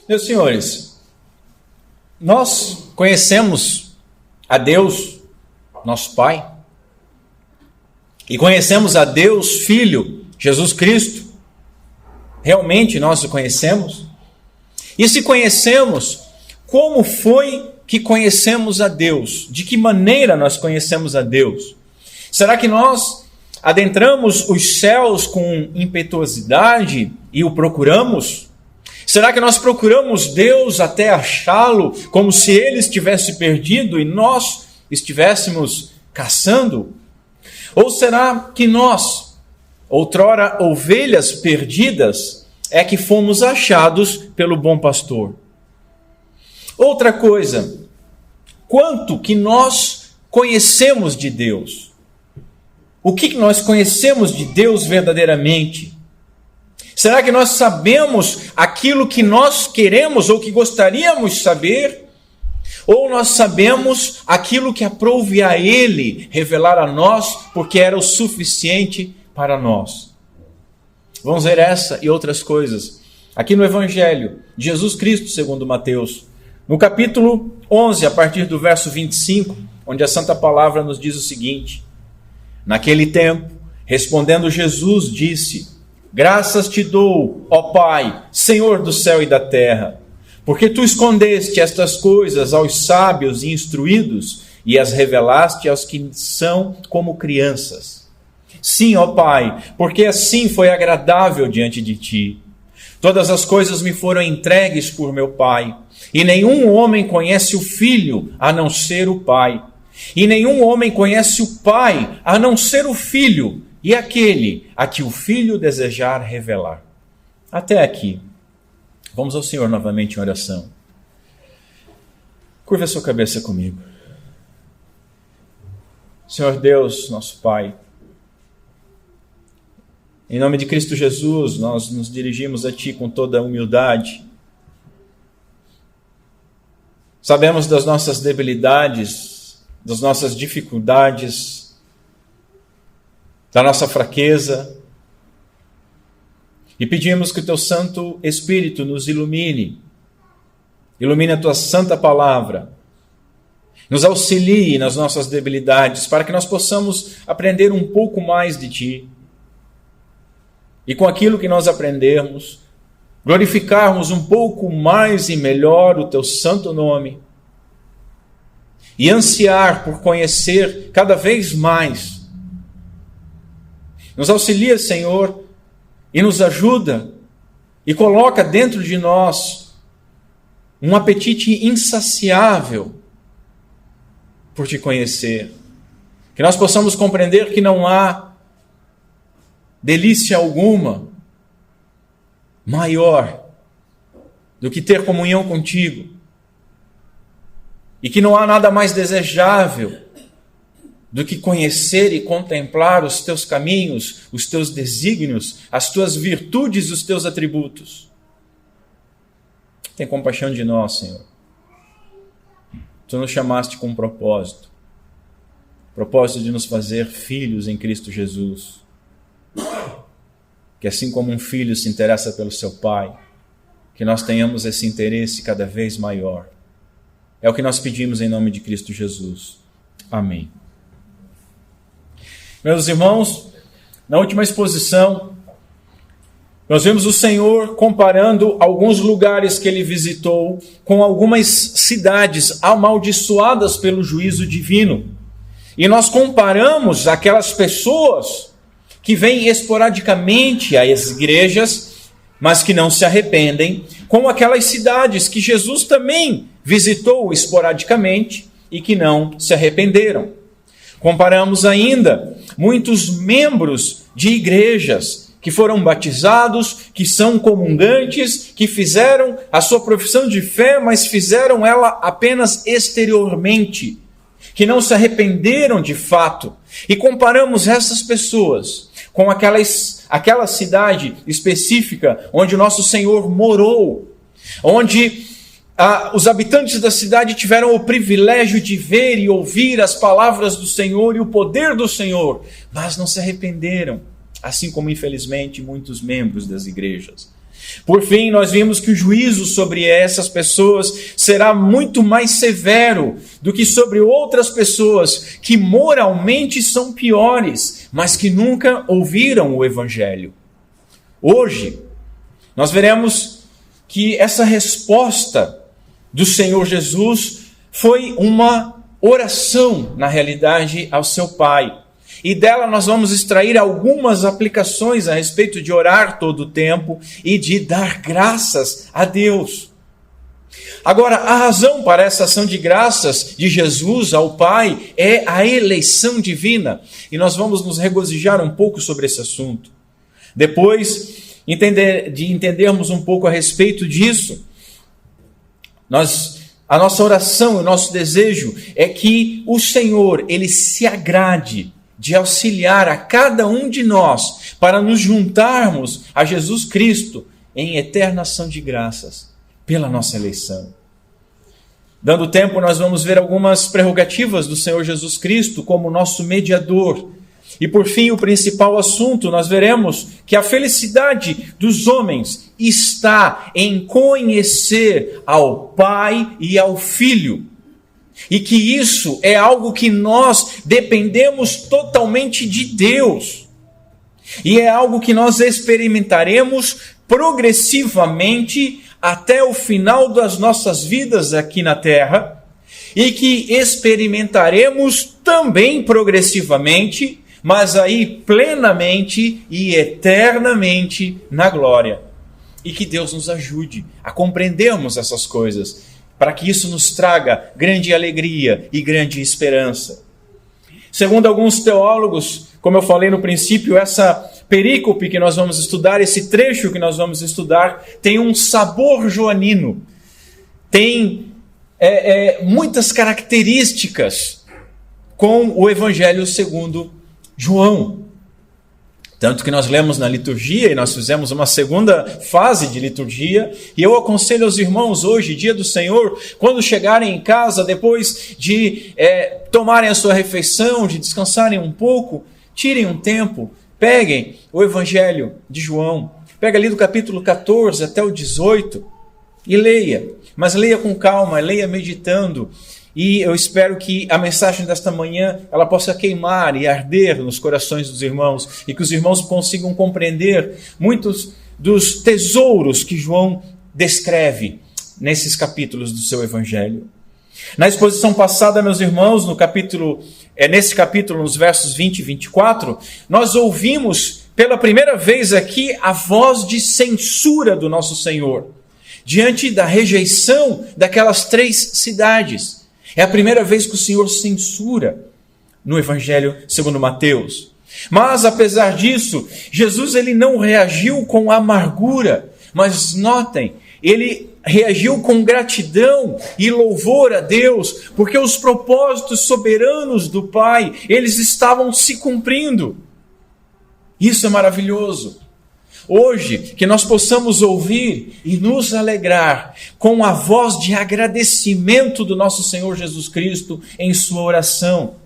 Meus senhores, nós conhecemos a Deus, nosso Pai, e conhecemos a Deus, Filho, Jesus Cristo. Realmente nós o conhecemos? E se conhecemos, como foi que conhecemos a Deus? De que maneira nós conhecemos a Deus? Será que nós adentramos os céus com impetuosidade e o procuramos? Será que nós procuramos Deus até achá-lo, como se ele estivesse perdido e nós estivéssemos caçando? Ou será que nós, outrora ovelhas perdidas, é que fomos achados pelo bom pastor? Outra coisa, quanto que nós conhecemos de Deus? O que nós conhecemos de Deus verdadeiramente? Será que nós sabemos aquilo que nós queremos ou que gostaríamos saber? Ou nós sabemos aquilo que aprouve a Ele revelar a nós, porque era o suficiente para nós? Vamos ver essa e outras coisas aqui no Evangelho de Jesus Cristo segundo Mateus, no capítulo 11, a partir do verso 25, onde a Santa Palavra nos diz o seguinte: Naquele tempo, respondendo Jesus, disse: Graças te dou, ó Pai, Senhor do céu e da terra, porque tu escondeste estas coisas aos sábios e instruídos e as revelaste aos que são como crianças. Sim, ó Pai, porque assim foi agradável diante de ti. Todas as coisas me foram entregues por meu Pai, e nenhum homem conhece o Filho a não ser o Pai, e nenhum homem conhece o Pai a não ser o Filho, e aquele a que o Filho desejar revelar. Até aqui. Vamos ao Senhor novamente em oração. Curva a sua cabeça comigo. Senhor Deus, nosso Pai, em nome de Cristo Jesus, nós nos dirigimos a Ti com toda a humildade. Sabemos das nossas debilidades, das nossas dificuldades, da nossa fraqueza, e pedimos que o Teu Santo Espírito nos ilumine a Tua Santa Palavra, nos auxilie nas nossas debilidades, para que nós possamos aprender um pouco mais de Ti, e com aquilo que nós aprendermos, glorificarmos um pouco mais e melhor o Teu santo nome, e ansiar por conhecer cada vez mais. Nos auxilia, Senhor, e nos ajuda, e coloca dentro de nós um apetite insaciável por Te conhecer. Que nós possamos compreender que não há delícia alguma maior do que ter comunhão contigo, e que não há nada mais desejável do que conhecer e contemplar os Teus caminhos, os Teus desígnios, as Tuas virtudes e os Teus atributos. Tem compaixão de nós, Senhor. Tu nos chamaste com um propósito de nos fazer filhos em Cristo Jesus. Que assim como um filho se interessa pelo seu pai, que nós tenhamos esse interesse cada vez maior. É o que nós pedimos em nome de Cristo Jesus. Amém. Meus irmãos, na última exposição, nós vimos o Senhor comparando alguns lugares que Ele visitou com algumas cidades amaldiçoadas pelo juízo divino. E nós comparamos aquelas pessoas que vêm esporadicamente às igrejas, mas que não se arrependem, com aquelas cidades que Jesus também visitou esporadicamente e que não se arrependeram. Comparamos ainda muitos membros de igrejas que foram batizados, que são comungantes, que fizeram a sua profissão de fé, mas fizeram ela apenas exteriormente, que não se arrependeram de fato. E comparamos essas pessoas com aquela cidade específica onde o nosso Senhor morou, onde os habitantes da cidade tiveram o privilégio de ver e ouvir as palavras do Senhor e o poder do Senhor, mas não se arrependeram, assim como infelizmente muitos membros das igrejas. Por fim, nós vimos que o juízo sobre essas pessoas será muito mais severo do que sobre outras pessoas que moralmente são piores, mas que nunca ouviram o Evangelho. Hoje, nós veremos que essa resposta do Senhor Jesus foi uma oração, na realidade, ao seu Pai. E dela nós vamos extrair algumas aplicações a respeito de orar todo o tempo e de dar graças a Deus. Agora, a razão para essa ação de graças de Jesus ao Pai é a eleição divina. E nós vamos nos regozijar um pouco sobre esse assunto. Depois de entendermos um pouco a respeito disso, a nossa oração, o nosso desejo é que o Senhor, Ele se agrade de auxiliar a cada um de nós para nos juntarmos a Jesus Cristo em eterna ação de graças pela nossa eleição. Dando tempo, nós vamos ver algumas prerrogativas do Senhor Jesus Cristo como nosso mediador. E por fim, o principal assunto, nós veremos que a felicidade dos homens está em conhecer ao Pai e ao Filho. E que isso é algo que nós dependemos totalmente de Deus. E é algo que nós experimentaremos progressivamente até o final das nossas vidas aqui na terra. E que experimentaremos também progressivamente, mas aí plenamente e eternamente na glória. E que Deus nos ajude a compreendermos essas coisas, para que isso nos traga grande alegria e grande esperança. Segundo alguns teólogos, como eu falei no princípio, essa perícope que nós vamos estudar, esse trecho que nós vamos estudar, tem um sabor joanino, tem muitas características com o Evangelho segundo João. Tanto que nós lemos na liturgia e nós fizemos uma segunda fase de liturgia. E eu aconselho aos irmãos hoje, dia do Senhor, quando chegarem em casa, depois de tomarem a sua refeição, de descansarem um pouco, tirem um tempo, peguem o Evangelho de João. Pega ali do capítulo 14 até o 18 e leia. Mas leia com calma, leia meditando. E eu espero que a mensagem desta manhã ela possa queimar e arder nos corações dos irmãos e que os irmãos consigam compreender muitos dos tesouros que João descreve nesses capítulos do seu Evangelho. Na exposição passada, meus irmãos, nesse capítulo, nos versos 20 e 24, nós ouvimos pela primeira vez aqui a voz de censura do nosso Senhor, diante da rejeição daquelas 3 cidades. É a primeira vez que o Senhor censura no Evangelho segundo Mateus. Mas, apesar disso, Jesus ele não reagiu com amargura, mas notem, ele reagiu com gratidão e louvor a Deus, porque os propósitos soberanos do Pai, eles estavam se cumprindo. Isso é maravilhoso. Hoje, que nós possamos ouvir e nos alegrar com a voz de agradecimento do nosso Senhor Jesus Cristo em sua oração.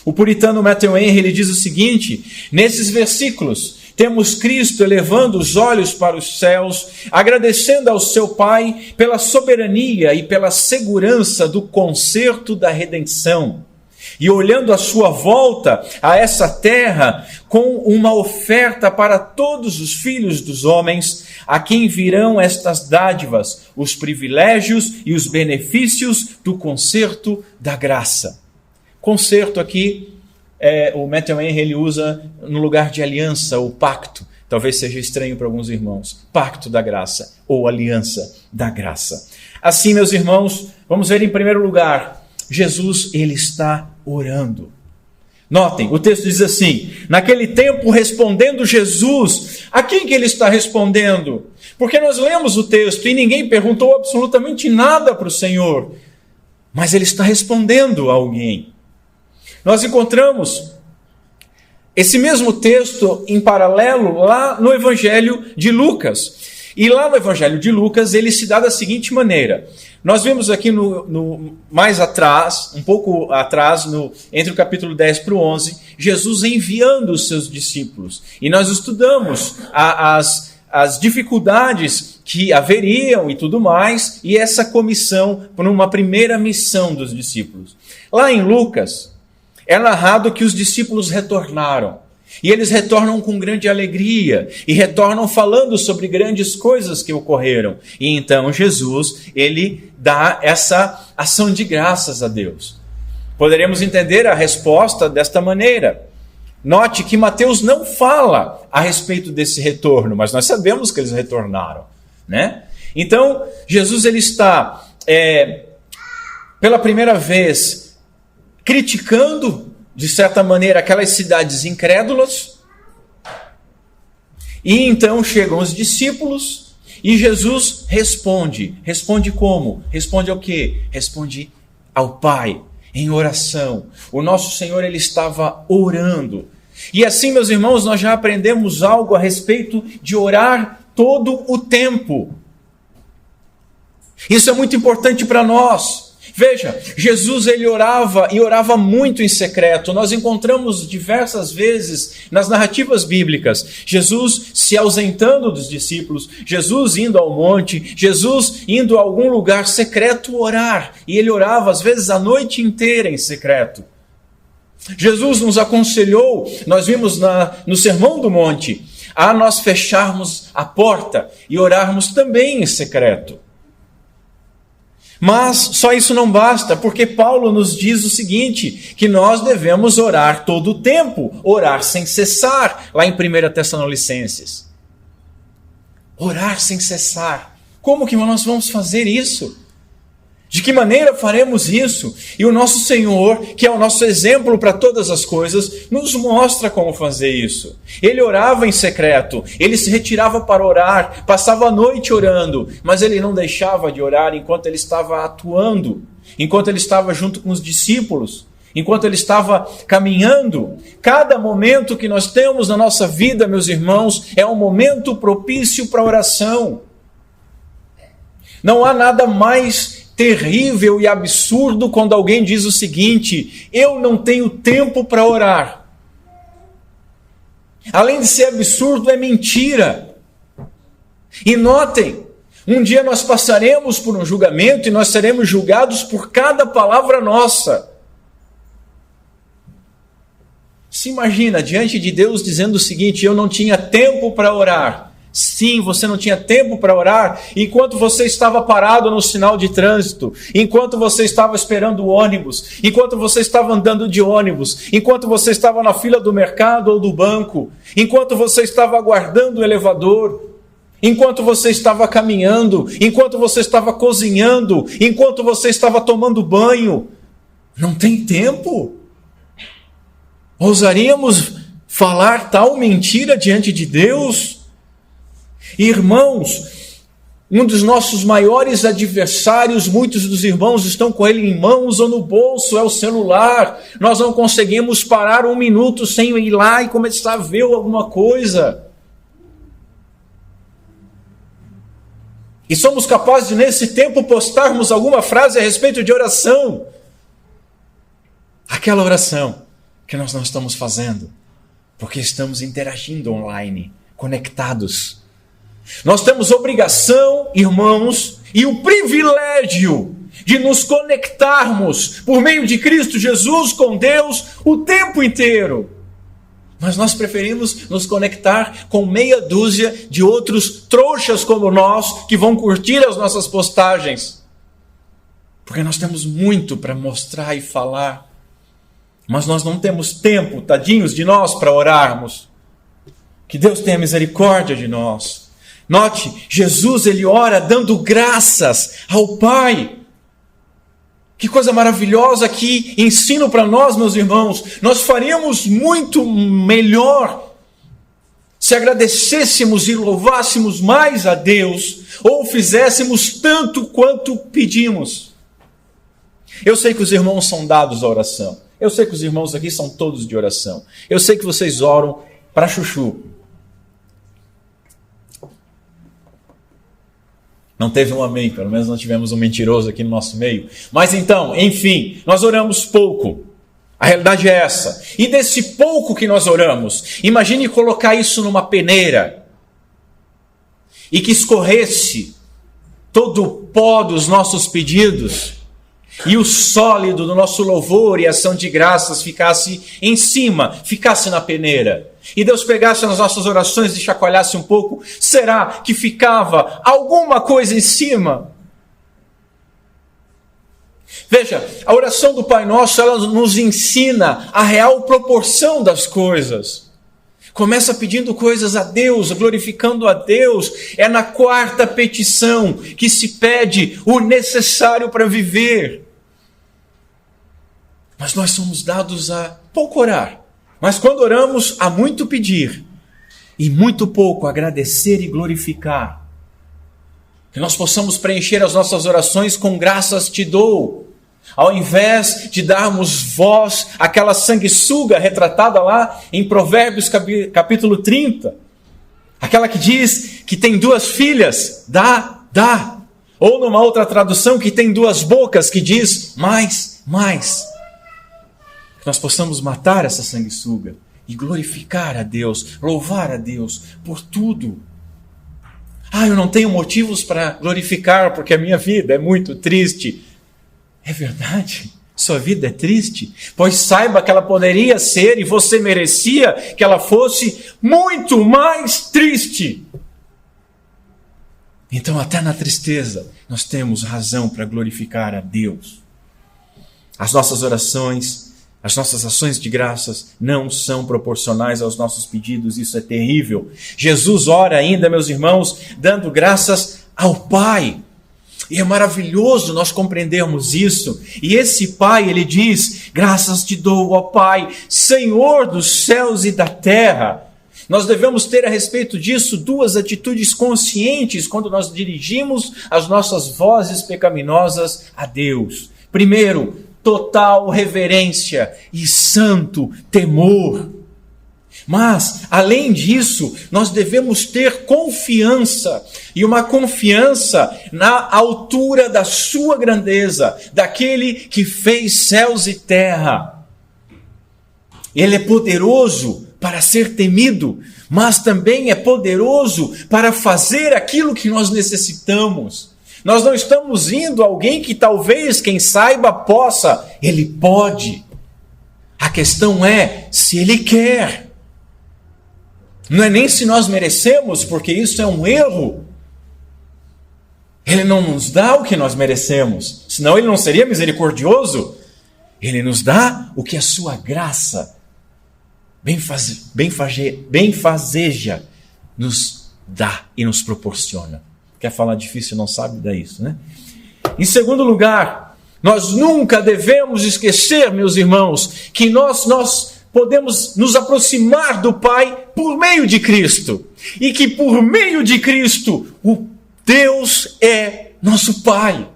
O puritano Matthew Henry ele diz o seguinte: nesses versículos, temos Cristo elevando os olhos para os céus, agradecendo ao seu Pai pela soberania e pela segurança do concerto da redenção. E olhando à sua volta, a essa terra, com uma oferta para todos os filhos dos homens, a quem virão estas dádivas, os privilégios e os benefícios do concerto da graça. Concerto aqui, o Matthew Henry ele usa no lugar de aliança ou pacto. Talvez seja estranho para alguns irmãos. Pacto da graça ou aliança da graça. Assim, meus irmãos, vamos ver em primeiro lugar, Jesus, ele está orando. Notem, o texto diz assim: naquele tempo respondendo Jesus, a quem que ele está respondendo? Porque nós lemos o texto e ninguém perguntou absolutamente nada para o Senhor, mas ele está respondendo a alguém. Nós encontramos esse mesmo texto em paralelo lá no Evangelho de Lucas. E lá no Evangelho de Lucas ele se dá da seguinte maneira. Nós vemos aqui mais atrás, um pouco atrás, entre o capítulo 10 para o 11, Jesus enviando os seus discípulos. E nós estudamos as dificuldades que haveriam e tudo mais, e essa comissão por uma primeira missão dos discípulos. Lá em Lucas, é narrado que os discípulos retornaram. E eles retornam com grande alegria, e retornam falando sobre grandes coisas que ocorreram. E então Jesus, ele dá essa ação de graças a Deus. Poderemos entender a resposta desta maneira. Note que Mateus não fala a respeito desse retorno, mas nós sabemos que eles retornaram, né? Então, Jesus ele está, pela primeira vez, criticando, de certa maneira, aquelas cidades incrédulas. E então chegam os discípulos e Jesus responde. Responde como? Responde ao quê? Responde ao Pai, em oração. O nosso Senhor, ele estava orando. E assim, meus irmãos, nós já aprendemos algo a respeito de orar todo o tempo. Isso é muito importante para nós. Veja, Jesus ele orava e orava muito em secreto. Nós encontramos diversas vezes nas narrativas bíblicas Jesus se ausentando dos discípulos, Jesus indo ao monte, Jesus indo a algum lugar secreto orar. E ele orava às vezes a noite inteira em secreto. Jesus nos aconselhou, nós vimos no Sermão do Monte, a nós fecharmos a porta e orarmos também em secreto. Mas só isso não basta, porque Paulo nos diz o seguinte, que nós devemos orar todo o tempo, orar sem cessar, lá em 1 Tessalonicenses. Orar sem cessar. Como que nós vamos fazer isso? De que maneira faremos isso? E o nosso Senhor, que é o nosso exemplo para todas as coisas, nos mostra como fazer isso. Ele orava em secreto, ele se retirava para orar, passava a noite orando, mas ele não deixava de orar enquanto ele estava atuando, enquanto ele estava junto com os discípulos, enquanto ele estava caminhando. Cada momento que nós temos na nossa vida, meus irmãos, é um momento propício para oração. Não há nada mais terrível e absurdo quando alguém diz o seguinte: eu não tenho tempo para orar. Além de ser absurdo, é mentira. E notem, um dia nós passaremos por um julgamento e nós seremos julgados por cada palavra nossa. Se imagina diante de Deus dizendo o seguinte: eu não tinha tempo para orar. Sim, você não tinha tempo para orar enquanto você estava parado no sinal de trânsito, enquanto você estava esperando o ônibus, enquanto você estava andando de ônibus, enquanto você estava na fila do mercado ou do banco, enquanto você estava aguardando o elevador, enquanto você estava caminhando, enquanto você estava cozinhando, enquanto você estava tomando banho. Não tem tempo? Ousaríamos falar tal mentira diante de Deus? Irmãos, um dos nossos maiores adversários, muitos dos irmãos estão com ele em mãos ou no bolso, é o celular. Nós não conseguimos parar um minuto sem ir lá e começar a ver alguma coisa. E somos capazes de, nesse tempo, postarmos alguma frase a respeito de oração. Aquela oração que nós não estamos fazendo, porque estamos interagindo online, conectados. Nós temos obrigação, irmãos, e o privilégio de nos conectarmos por meio de Cristo Jesus com Deus o tempo inteiro. Mas nós preferimos nos conectar com meia dúzia de outros trouxas como nós que vão curtir as nossas postagens. Porque nós temos muito para mostrar e falar. Mas nós não temos tempo, tadinhos de nós, para orarmos. Que Deus tenha misericórdia de nós. Note, Jesus ele ora dando graças ao Pai. Que coisa maravilhosa, que ensino para nós, meus irmãos. Nós faríamos muito melhor se agradecêssemos e louvássemos mais a Deus, ou fizéssemos tanto quanto pedimos. Eu sei que os irmãos são dados à oração. Eu sei que os irmãos aqui são todos de oração. Eu sei que vocês oram para chuchu. Não teve um amém, pelo menos não tivemos um mentiroso aqui no nosso meio. Mas então, enfim, nós oramos pouco. A realidade é essa. E desse pouco que nós oramos, imagine colocar isso numa peneira. e que escorresse todo o pó dos nossos pedidos e o sólido do nosso louvor e ação de graças ficasse em cima, ficasse na peneira. E Deus pegasse nas nossas orações e chacoalhasse um pouco, será que ficava alguma coisa em cima? Veja, a oração do Pai Nosso, ela nos ensina a real proporção das coisas. Começa pedindo coisas a Deus, glorificando a Deus. É na quarta petição que se pede o necessário para viver. Mas nós somos dados a pouco orar. Mas quando oramos, há muito pedir. E muito pouco agradecer e glorificar. Que nós possamos preencher as nossas orações com graças te dou. Ao invés de darmos voz àquela sanguessuga retratada lá em Provérbios capítulo 30. Aquela que diz que tem 2 filhas, dá. Ou numa outra tradução que tem 2 bocas, que diz mais. Que nós possamos matar essa sanguessuga e glorificar a Deus, louvar a Deus por tudo. Eu não tenho motivos para glorificar porque a minha vida é muito triste. É verdade? Sua vida é triste? Pois saiba que ela poderia ser e você merecia que ela fosse muito mais triste. Então, até na tristeza, nós temos razão para glorificar a Deus. As nossas orações, as nossas ações de graças não são proporcionais aos nossos pedidos. Isso é terrível. Jesus ora ainda, meus irmãos, dando graças ao Pai. E é maravilhoso nós compreendermos isso. E esse Pai, ele diz, graças te dou, ó Pai, Senhor dos céus e da terra. Nós devemos ter a respeito disso 2 atitudes conscientes quando nós dirigimos as nossas vozes pecaminosas a Deus. Primeiro, total reverência e santo temor. Mas, além disso, nós devemos ter confiança, e uma confiança na altura da sua grandeza, daquele que fez céus e terra. Ele é poderoso para ser temido, mas também é poderoso para fazer aquilo que nós necessitamos. Nós não estamos indo a alguém que talvez, quem saiba, possa. Ele pode. A questão é se ele quer. Não é nem se nós merecemos, porque isso é um erro. Ele não nos dá o que nós merecemos, senão ele não seria misericordioso. Ele nos dá o que a sua graça benfazeja nos dá e nos proporciona. Quer falar difícil, não sabe, dá isso, né? Em segundo lugar, nós nunca devemos esquecer, meus irmãos, que nós podemos nos aproximar do Pai por meio de Cristo. E que por meio de Cristo, o Deus é nosso Pai.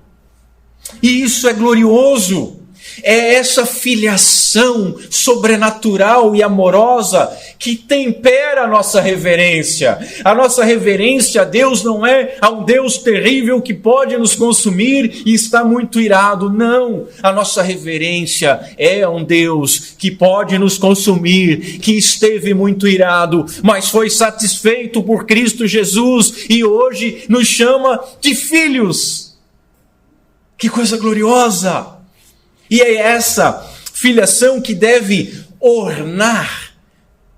E isso é glorioso. É essa filiação sobrenatural e amorosa que tempera a nossa reverência. A nossa reverência a Deus não é a um Deus terrível que pode nos consumir e está muito irado. Não, a nossa reverência é a um Deus que pode nos consumir, que esteve muito irado, mas foi satisfeito por Cristo Jesus e hoje nos chama de filhos. Que coisa gloriosa! E é essa filiação que deve ornar,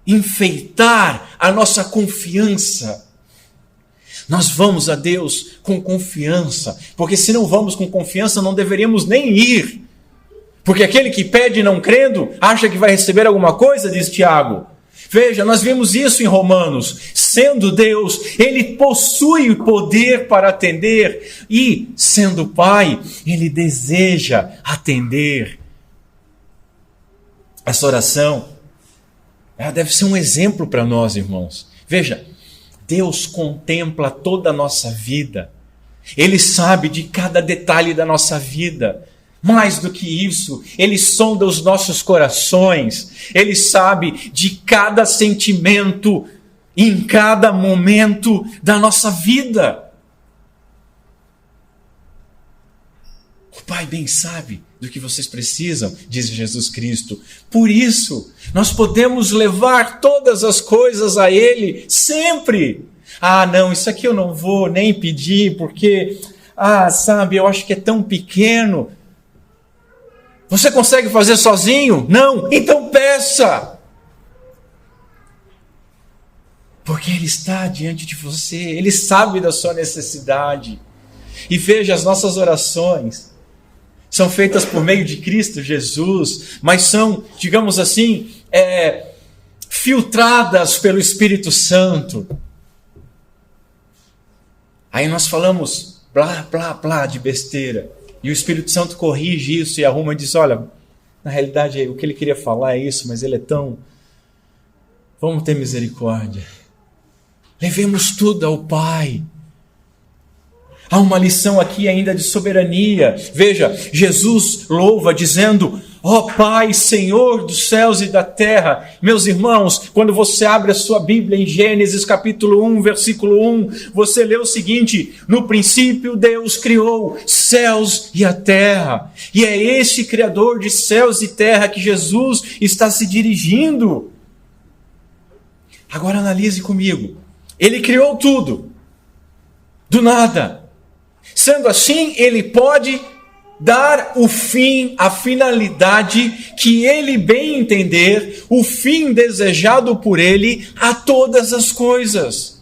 enfeitar a nossa confiança. Nós vamos a Deus com confiança, porque se não vamos com confiança, não deveríamos nem ir. Porque aquele que pede não crendo, acha que vai receber alguma coisa, diz Tiago. Veja, nós vimos isso em Romanos. Sendo Deus, Ele possui o poder para atender. E, sendo Pai, Ele deseja atender. Essa oração, ela deve ser um exemplo para nós, irmãos. Veja, Deus contempla toda a nossa vida. Ele sabe de cada detalhe da nossa vida. Mais do que isso, Ele sonda os nossos corações. Ele sabe de cada sentimento, em cada momento da nossa vida. O Pai bem sabe do que vocês precisam, diz Jesus Cristo. Por isso, nós podemos levar todas as coisas a Ele sempre. Ah, não, isso aqui eu não vou nem pedir, porque, sabe, eu acho que é tão pequeno. Você consegue fazer sozinho? Não, então peça. Porque Ele está diante de você, Ele sabe da sua necessidade. E veja, as nossas orações são feitas por meio de Cristo Jesus, mas são, digamos assim, filtradas pelo Espírito Santo. Aí nós falamos blá, blá, blá de besteira. E o Espírito Santo corrige isso e arruma e diz, olha, na realidade o que ele queria falar é isso, mas ele é tão... Vamos ter misericórdia. Levemos tudo ao Pai. Há uma lição aqui ainda de soberania. Veja, Jesus louva dizendo, ó Pai, Senhor dos céus e da terra. Meus irmãos, quando você abre a sua Bíblia em Gênesis capítulo 1, versículo 1, você lê o seguinte, no princípio Deus criou céus e a terra. E é esse Criador de céus e terra que Jesus está se dirigindo. Agora analise comigo. Ele criou tudo, do nada. Sendo assim, Ele pode dar o fim, a finalidade que Ele bem entender, o fim desejado por Ele a todas as coisas.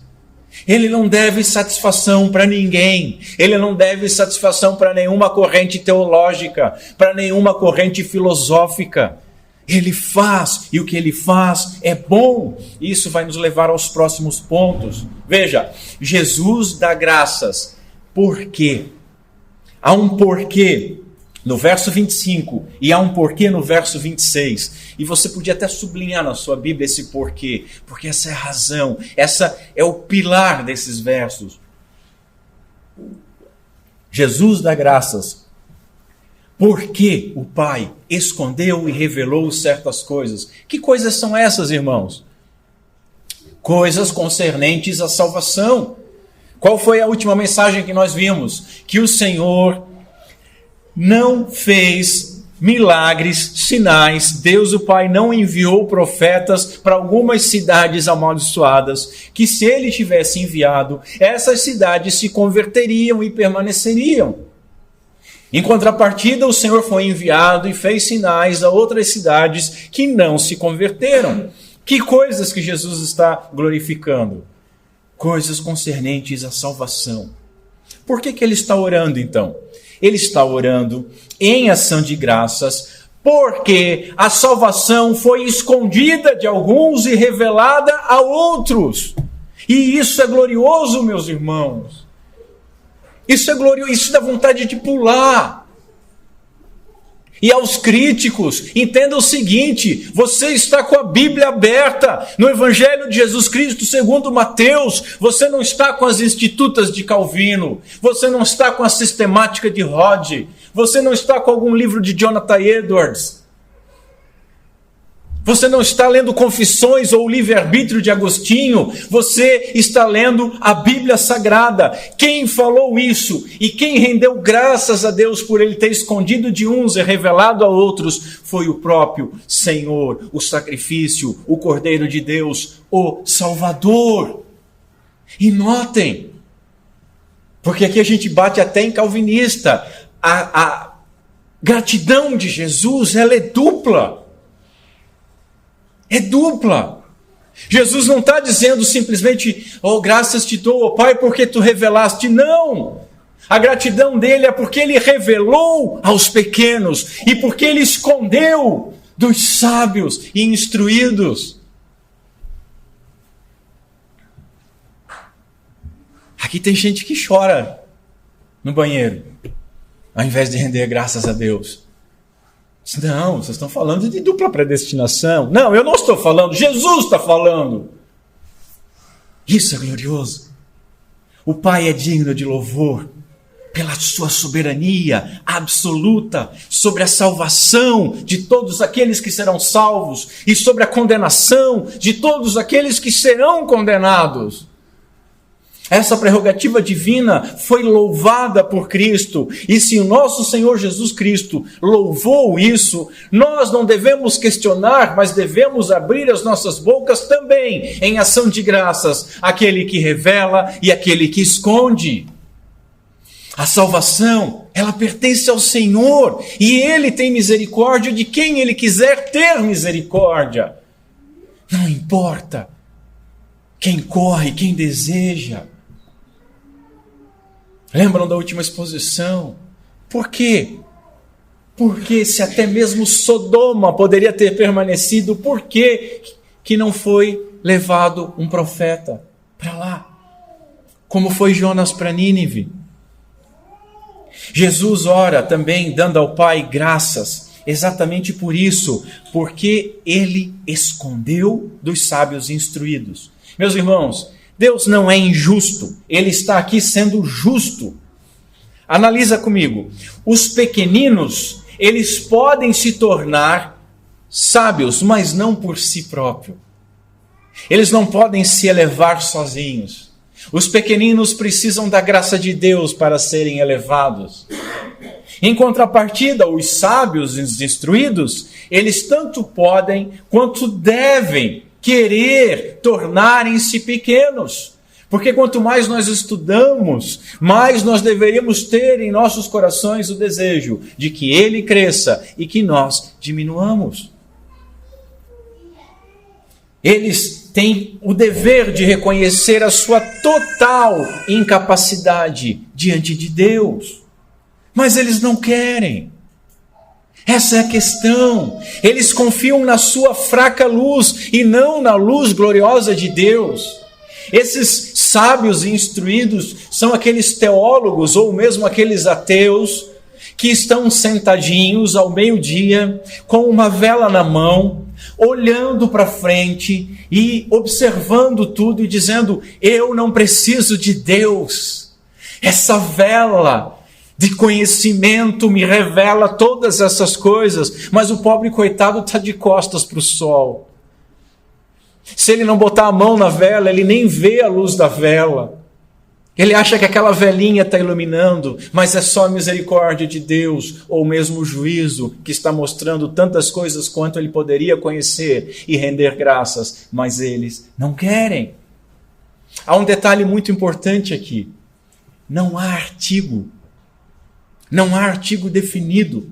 Ele não deve satisfação para ninguém, Ele não deve satisfação para nenhuma corrente teológica, para nenhuma corrente filosófica. Ele faz, e o que Ele faz é bom. Isso vai nos levar aos próximos pontos. Veja, Jesus dá graças. Por quê? Há um porquê no verso 25 e há um porquê no verso 26. E você podia até sublinhar na sua Bíblia esse porquê, porque essa é a razão, essa é o pilar desses versos. Jesus dá graças porque o Pai escondeu e revelou certas coisas. Que coisas são essas, irmãos? Coisas concernentes à salvação. Qual foi a última mensagem que nós vimos? Que o Senhor não fez milagres, sinais. Deus, o Pai, não enviou profetas para algumas cidades amaldiçoadas, que se Ele tivesse enviado, essas cidades se converteriam e permaneceriam. Em contrapartida, o Senhor foi enviado e fez sinais a outras cidades que não se converteram. Que coisas que Jesus está glorificando? Coisas concernentes à salvação. Por que Ele está orando, então? Ele está orando em ação de graças, porque a salvação foi escondida de alguns e revelada a outros. E isso é glorioso, meus irmãos. Isso é glorioso, isso dá vontade de pular. E aos críticos, entenda o seguinte, você está com a Bíblia aberta no Evangelho de Jesus Cristo segundo Mateus, você não está com as Institutas de Calvino, você não está com a sistemática de Rod, você não está com algum livro de Jonathan Edwards, você não está lendo Confissões ou o Livre-Arbítrio de Agostinho, você está lendo a Bíblia Sagrada. Quem falou isso e quem rendeu graças a Deus por Ele ter escondido de uns e revelado a outros foi o próprio Senhor, o sacrifício, o Cordeiro de Deus, o Salvador. E notem, porque aqui a gente bate até em calvinista, a gratidão de Jesus, ela é dupla. É dupla. Jesus não está dizendo simplesmente, oh, graças te dou, oh, Pai, porque tu revelaste. Não. A gratidão dele é porque ele revelou aos pequenos e porque ele escondeu dos sábios e instruídos. Aqui tem gente que chora no banheiro, ao invés de render graças a Deus. Não, vocês estão falando de dupla predestinação. Não, eu não estou falando, Jesus está falando. Isso é glorioso. O Pai é digno de louvor pela sua soberania absoluta sobre a salvação de todos aqueles que serão salvos e sobre a condenação de todos aqueles que serão condenados. Essa prerrogativa divina foi louvada por Cristo. E se o nosso Senhor Jesus Cristo louvou isso, nós não devemos questionar, mas devemos abrir as nossas bocas também em ação de graças àquele que revela e àquele que esconde. A salvação, ela pertence ao Senhor, e Ele tem misericórdia de quem Ele quiser ter misericórdia. Não importa quem corre, quem deseja. Lembram da última exposição? Por quê? Porque se até mesmo Sodoma poderia ter permanecido, por que não foi levado um profeta para lá? Como foi Jonas para Nínive? Jesus ora também dando ao Pai graças, exatamente por isso, porque Ele escondeu dos sábios instruídos. Meus irmãos, Deus não é injusto, Ele está aqui sendo justo. Analisa comigo, os pequeninos, eles podem se tornar sábios, mas não por si próprio. Eles não podem se elevar sozinhos. Os pequeninos precisam da graça de Deus para serem elevados. Em contrapartida, os sábios e os instruídos, eles tanto podem quanto devem querer tornarem-se pequenos. Porque quanto mais nós estudamos, mais nós deveríamos ter em nossos corações o desejo de que Ele cresça e que nós diminuamos. Eles têm o dever de reconhecer a sua total incapacidade diante de Deus. Mas eles não querem. Essa é a questão. Eles confiam na sua fraca luz e não na luz gloriosa de Deus. Esses sábios e instruídos são aqueles teólogos ou mesmo aqueles ateus que estão sentadinhos ao meio-dia com uma vela na mão, olhando para frente e observando tudo e dizendo: eu não preciso de Deus. Essa vela de conhecimento me revela todas essas coisas, mas o pobre coitado está de costas para o sol. Se ele não botar a mão na vela, ele nem vê a luz da vela. Ele acha que aquela velinha está iluminando, mas é só a misericórdia de Deus, ou mesmo o juízo, que está mostrando tantas coisas quanto ele poderia conhecer e render graças, mas eles não querem. Há um detalhe muito importante aqui. Não há artigo definido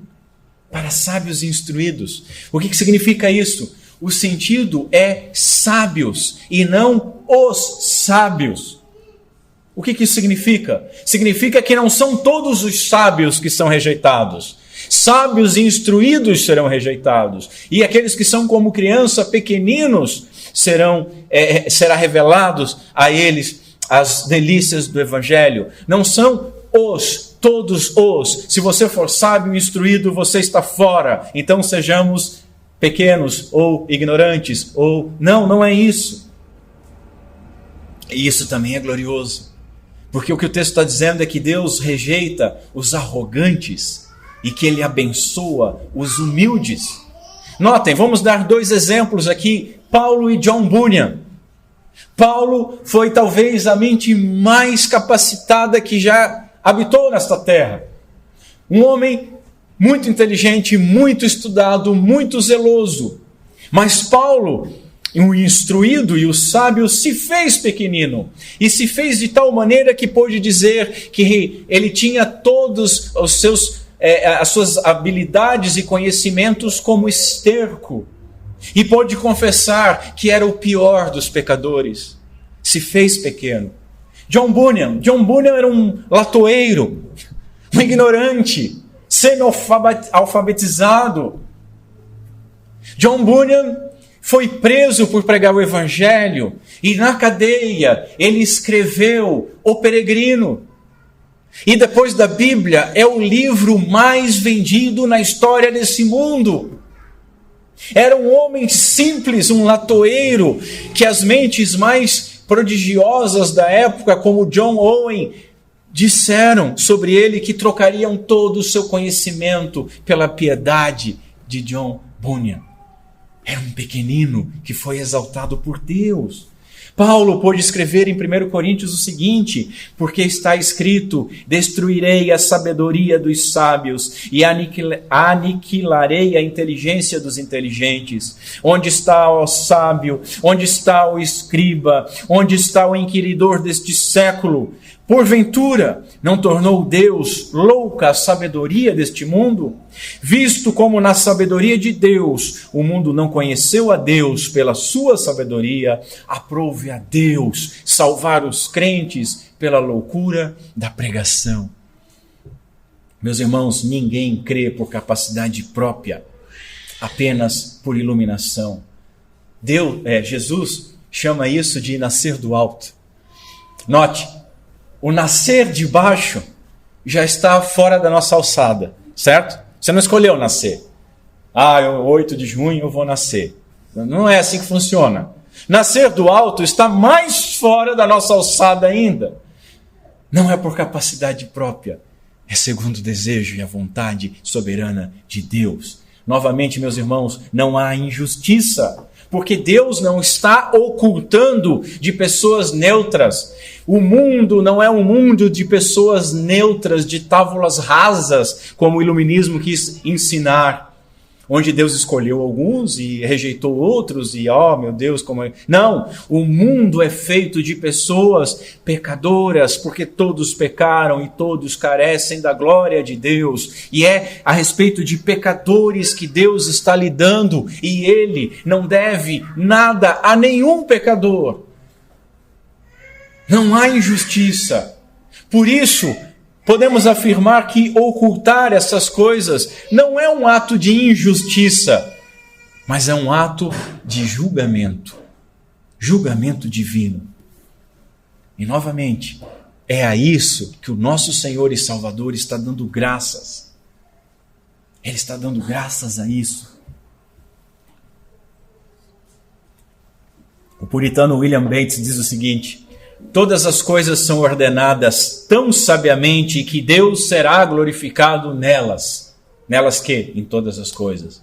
para sábios e instruídos. O que significa isso? O sentido é sábios e não os sábios. O que isso significa? Significa que não são todos os sábios que são rejeitados. Sábios e instruídos serão rejeitados. E aqueles que são como criança, pequeninos, será revelados a eles as delícias do Evangelho. Não são todos os. Se você for sábio e instruído, você está fora. Então sejamos pequenos ou ignorantes. Não é isso. E isso também é glorioso. Porque o que o texto está dizendo é que Deus rejeita os arrogantes e que Ele abençoa os humildes. Notem, vamos dar 2 exemplos aqui, Paulo e John Bunyan. Paulo foi talvez a mente mais capacitada que já habitou nesta terra. Um homem muito inteligente, muito estudado, muito zeloso. Mas Paulo, o instruído e o sábio, se fez pequenino. E se fez de tal maneira que pôde dizer que ele tinha todos as suas habilidades e conhecimentos como esterco. E pôde confessar que era o pior dos pecadores. Se fez pequeno. John Bunyan era um latoeiro, um ignorante, semi-alfabetizado. John Bunyan foi preso por pregar o Evangelho e na cadeia ele escreveu O Peregrino. E depois da Bíblia é o livro mais vendido na história desse mundo. Era um homem simples, um latoeiro, que as mentes mais prodigiosas da época, como John Owen, disseram sobre ele que trocariam todo o seu conhecimento pela piedade de John Bunyan. Era um pequenino que foi exaltado por Deus. Paulo pôde escrever em 1 Coríntios o seguinte: porque está escrito, destruirei a sabedoria dos sábios e aniquilarei a inteligência dos inteligentes. Onde está o sábio? Onde está o escriba? Onde está o inquiridor deste século? Porventura, não tornou Deus louca a sabedoria deste mundo? Visto como na sabedoria de Deus, o mundo não conheceu a Deus pela sua sabedoria, aprove a Deus salvar os crentes pela loucura da pregação. Meus irmãos, ninguém crê por capacidade própria, apenas por iluminação. Jesus chama isso de nascer do alto. Note, o nascer de baixo já está fora da nossa alçada, certo? Você não escolheu nascer. 8 de junho eu vou nascer. Não é assim que funciona. Nascer do alto está mais fora da nossa alçada ainda. Não é por capacidade própria, é segundo o desejo e a vontade soberana de Deus. Novamente, meus irmãos, não há injustiça, porque Deus não está ocultando de pessoas neutras. O mundo não é um mundo de pessoas neutras, de tábuas rasas, como o iluminismo quis ensinar, onde Deus escolheu alguns e rejeitou outros, e meu Deus, como é... Não, o mundo é feito de pessoas pecadoras, porque todos pecaram e todos carecem da glória de Deus, e é a respeito de pecadores que Deus está lidando, e Ele não deve nada a nenhum pecador. Não há injustiça. Por isso, podemos afirmar que ocultar essas coisas não é um ato de injustiça, mas é um ato de julgamento. Julgamento divino. E novamente, é a isso que o nosso Senhor e Salvador está dando graças. Ele está dando graças a isso. O puritano William Bates diz o seguinte: todas as coisas são ordenadas tão sabiamente que Deus será glorificado nelas. Nelas que? Em todas as coisas.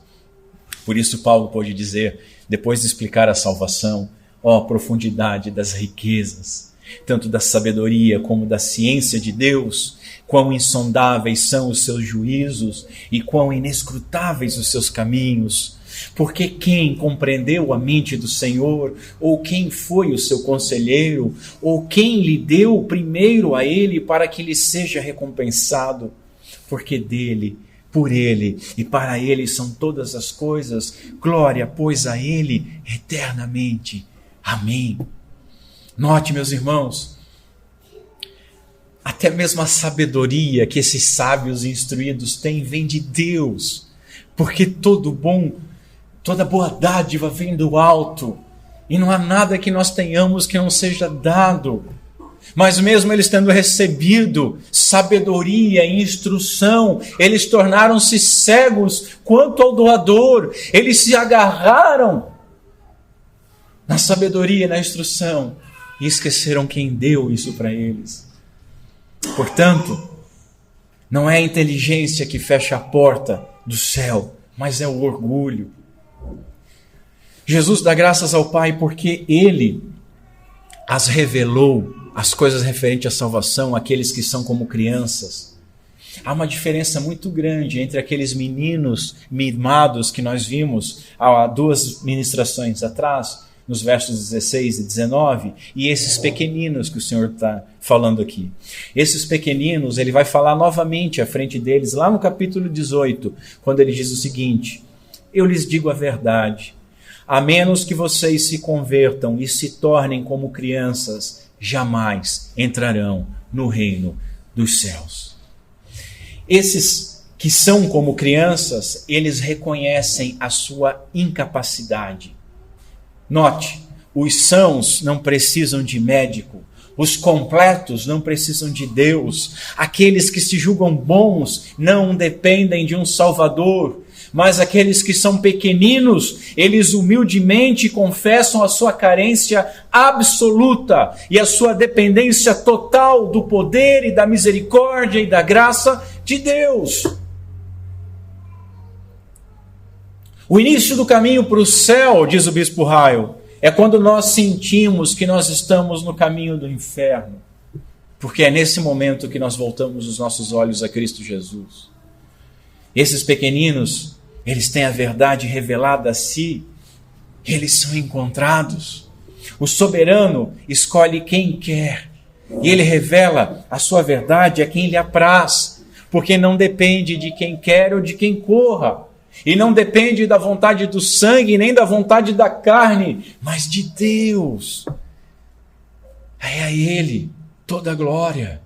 Por isso Paulo pôde dizer, depois de explicar a salvação, profundidade das riquezas, tanto da sabedoria como da ciência de Deus, quão insondáveis são os seus juízos e quão inescrutáveis os seus caminhos. Porque quem compreendeu a mente do Senhor, ou quem foi o seu conselheiro, ou quem lhe deu primeiro a ele para que lhe seja recompensado? Porque dele, por ele e para ele são todas as coisas, glória, pois, a ele eternamente. Amém. Note, meus irmãos, até mesmo a sabedoria que esses sábios instruídos têm vem de Deus, porque toda boa dádiva vem do alto, e não há nada que nós tenhamos que não seja dado. Mas mesmo eles tendo recebido sabedoria e instrução, eles tornaram-se cegos quanto ao doador. Eles se agarraram na sabedoria e na instrução e esqueceram quem deu isso para eles. Portanto, não é a inteligência que fecha a porta do céu, mas é o orgulho. Jesus dá graças ao Pai porque Ele as revelou, as coisas referentes à salvação, àqueles que são como crianças. Há uma diferença muito grande entre aqueles meninos mimados que nós vimos há 2 ministrações atrás, nos versos 16 e 19, e esses pequeninos que o Senhor está falando aqui. Esses pequeninos, Ele vai falar novamente à frente deles, lá no capítulo 18, quando Ele diz o seguinte: eu lhes digo a verdade, a menos que vocês se convertam e se tornem como crianças, jamais entrarão no reino dos céus. Esses que são como crianças, eles reconhecem a sua incapacidade. Note, os sãos não precisam de médico, os completos não precisam de Deus, aqueles que se julgam bons não dependem de um Salvador, mas aqueles que são pequeninos, eles humildemente confessam a sua carência absoluta e a sua dependência total do poder e da misericórdia e da graça de Deus. O início do caminho para o céu, diz o bispo Ryle, é quando nós sentimos que nós estamos no caminho do inferno, porque é nesse momento que nós voltamos os nossos olhos a Cristo Jesus. Esses pequeninos, eles têm a verdade revelada a si, eles são encontrados. O soberano escolhe quem quer, e ele revela a sua verdade a quem lhe apraz, porque não depende de quem quer ou de quem corra, e não depende da vontade do sangue, nem da vontade da carne, mas de Deus. É a Ele toda a glória.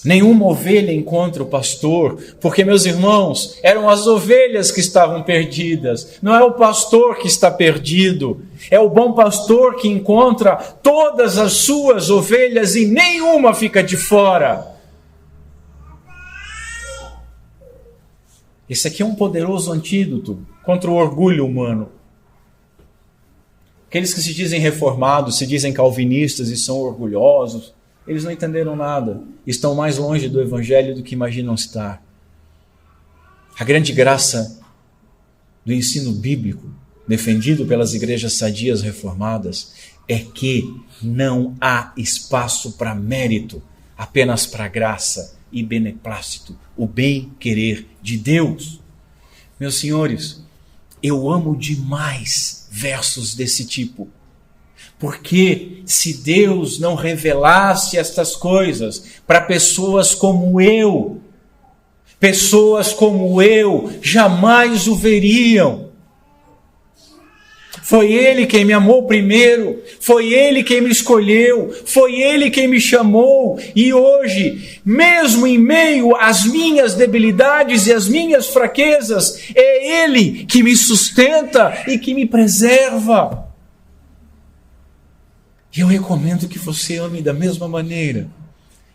Nenhuma ovelha encontra o pastor, porque, meus irmãos, eram as ovelhas que estavam perdidas. Não é o pastor que está perdido. É o bom pastor que encontra todas as suas ovelhas e nenhuma fica de fora. Esse aqui é um poderoso antídoto contra o orgulho humano. Aqueles que se dizem reformados, se dizem calvinistas e são orgulhosos, eles não entenderam nada. Estão mais longe do Evangelho do que imaginam estar. A grande graça do ensino bíblico, defendido pelas igrejas sadias reformadas, é que não há espaço para mérito, apenas para graça e beneplácito, o bem-querer de Deus. Meus senhores, eu amo demais versos desse tipo. Porque se Deus não revelasse estas coisas para pessoas como eu jamais o veriam. Foi Ele quem me amou primeiro, foi Ele quem me escolheu, foi Ele quem me chamou, e hoje, mesmo em meio às minhas debilidades e às minhas fraquezas, é Ele que me sustenta e que me preserva. E eu recomendo que você ame da mesma maneira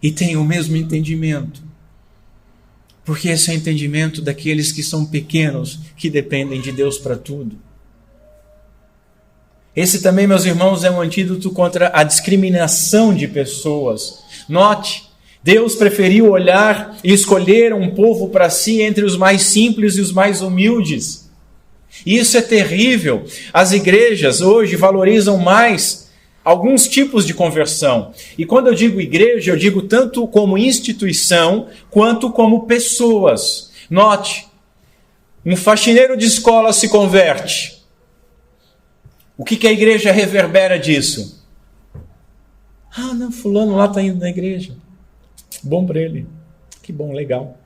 e tenha o mesmo entendimento. Porque esse é o entendimento daqueles que são pequenos, que dependem de Deus para tudo. Esse também, meus irmãos, é um antídoto contra a discriminação de pessoas. Note, Deus preferiu olhar e escolher um povo para si entre os mais simples e os mais humildes. E isso é terrível. As igrejas hoje valorizam mais alguns tipos de conversão. E quando eu digo igreja, eu digo tanto como instituição, quanto como pessoas. Note, um faxineiro de escola se converte. O que a igreja reverbera disso? Ah, não, fulano lá está indo na igreja. Bom para ele. Que bom, legal.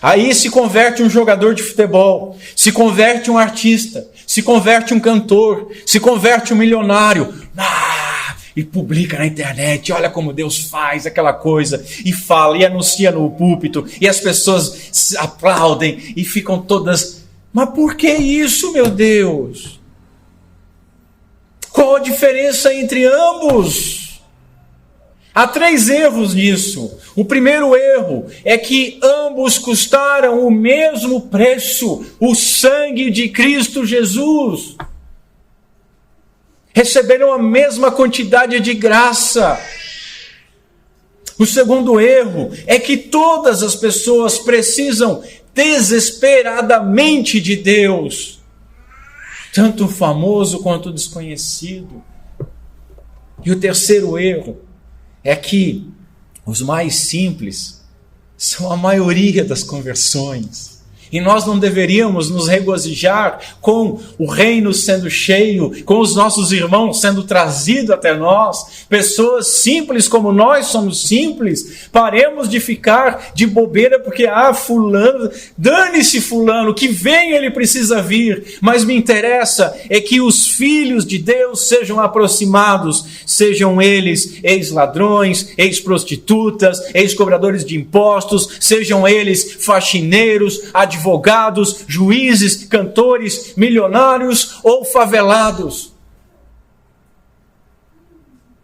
Aí se converte um jogador de futebol, se converte um artista, se converte um cantor, se converte um milionário. E publica na internet, olha como Deus faz aquela coisa, e fala, e anuncia no púlpito, e as pessoas aplaudem e ficam todas, mas por que isso, meu Deus? Qual a diferença entre ambos? Há 3 erros nisso. O primeiro erro é que ambos custaram o mesmo preço, o sangue de Cristo Jesus. Receberam a mesma quantidade de graça. O segundo erro é que todas as pessoas precisam desesperadamente de Deus. Tanto o famoso quanto o desconhecido. E o terceiro erro é que os mais simples são a maioria das conversões. E nós não deveríamos nos regozijar com o reino sendo cheio, com os nossos irmãos sendo trazidos até nós, pessoas simples como nós somos simples. Paremos de ficar de bobeira porque, fulano, dane-se fulano, que vem ele precisa vir. Mas me interessa é que os filhos de Deus sejam aproximados, sejam eles ex-ladrões, ex-prostitutas, ex-cobradores de impostos, sejam eles faxineiros, advogados, juízes, cantores, milionários ou favelados.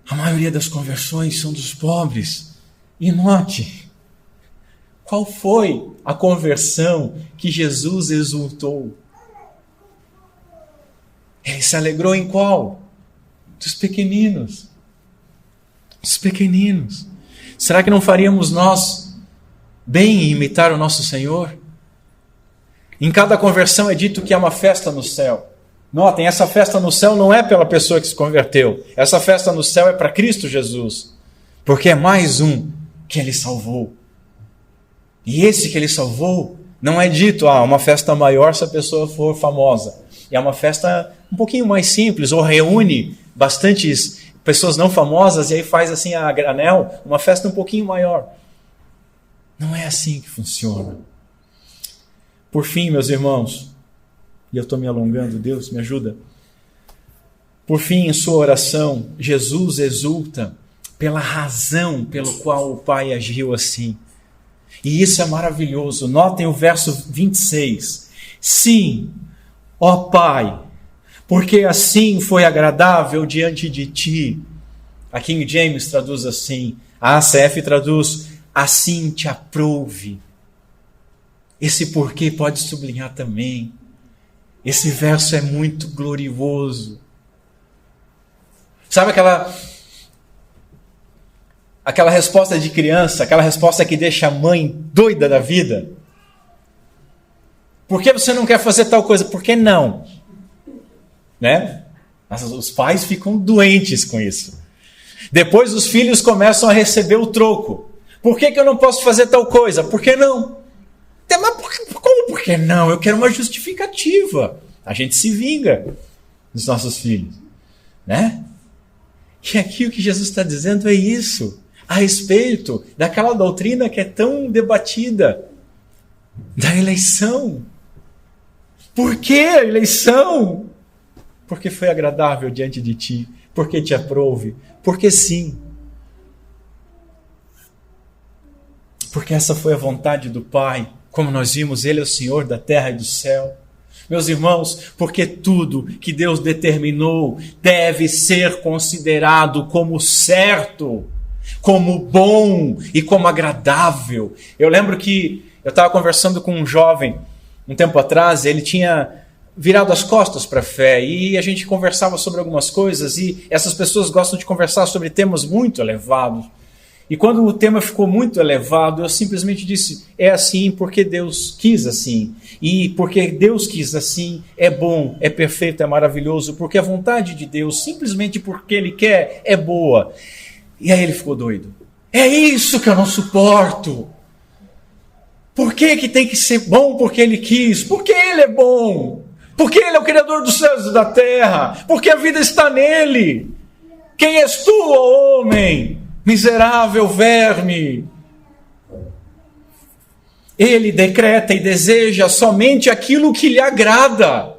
A maioria das conversões são dos pobres. E note, qual foi a conversão que Jesus exultou? Ele se alegrou em qual? Dos pequeninos. Dos pequeninos. Será que não faríamos nós bem em imitar o nosso Senhor? Em cada conversão é dito que há uma festa no céu. Notem, essa festa no céu não é pela pessoa que se converteu. Essa festa no céu é para Cristo Jesus. Porque é mais um que Ele salvou. E esse que Ele salvou, não é dito, uma festa maior se a pessoa for famosa. É uma festa um pouquinho mais simples, ou reúne bastantes pessoas não famosas e aí faz assim a granel, uma festa um pouquinho maior. Não é assim que funciona. Por fim, meus irmãos, e eu estou me alongando, Deus me ajuda. Por fim, em sua oração, Jesus exulta pela razão pelo qual o Pai agiu assim. E isso é maravilhoso. Notem o verso 26. Sim, ó Pai, porque assim foi agradável diante de ti. A King James traduz assim. A ACF traduz, assim te aprouve. Esse porquê pode sublinhar também. Esse verso é muito glorioso. Sabe aquela resposta de criança, aquela resposta que deixa a mãe doida da vida? Por que você não quer fazer tal coisa? Por que não? Né? Os pais ficam doentes com isso. Depois os filhos começam a receber o troco. Por que eu não posso fazer tal coisa? Por que não? Mas como por que não? Eu quero uma justificativa. A gente se vinga dos nossos filhos. Né? E aqui o que Jesus está dizendo é isso. A respeito daquela doutrina que é tão debatida. Da eleição. Por que a eleição? Porque foi agradável diante de ti. Porque te aprouve. Porque sim. Porque essa foi a vontade do Pai. Como nós vimos, Ele é o Senhor da terra e do céu. Meus irmãos, porque tudo que Deus determinou deve ser considerado como certo, como bom e como agradável. Eu lembro que eu estava conversando com um jovem um tempo atrás, ele tinha virado as costas para a fé e a gente conversava sobre algumas coisas e essas pessoas gostam de conversar sobre temas muito elevados. E quando o tema ficou muito elevado, eu simplesmente disse, é assim porque Deus quis assim. E porque Deus quis assim, é bom, é perfeito, é maravilhoso, porque a vontade de Deus, simplesmente porque Ele quer, é boa. E aí ele ficou doido. É isso que eu não suporto. Por que tem que ser bom porque Ele quis? Porque Ele é bom. Porque Ele é o Criador dos céus e da terra. Porque a vida está nele. Quem és tu, ó homem? Miserável verme. Ele decreta e deseja somente aquilo que lhe agrada.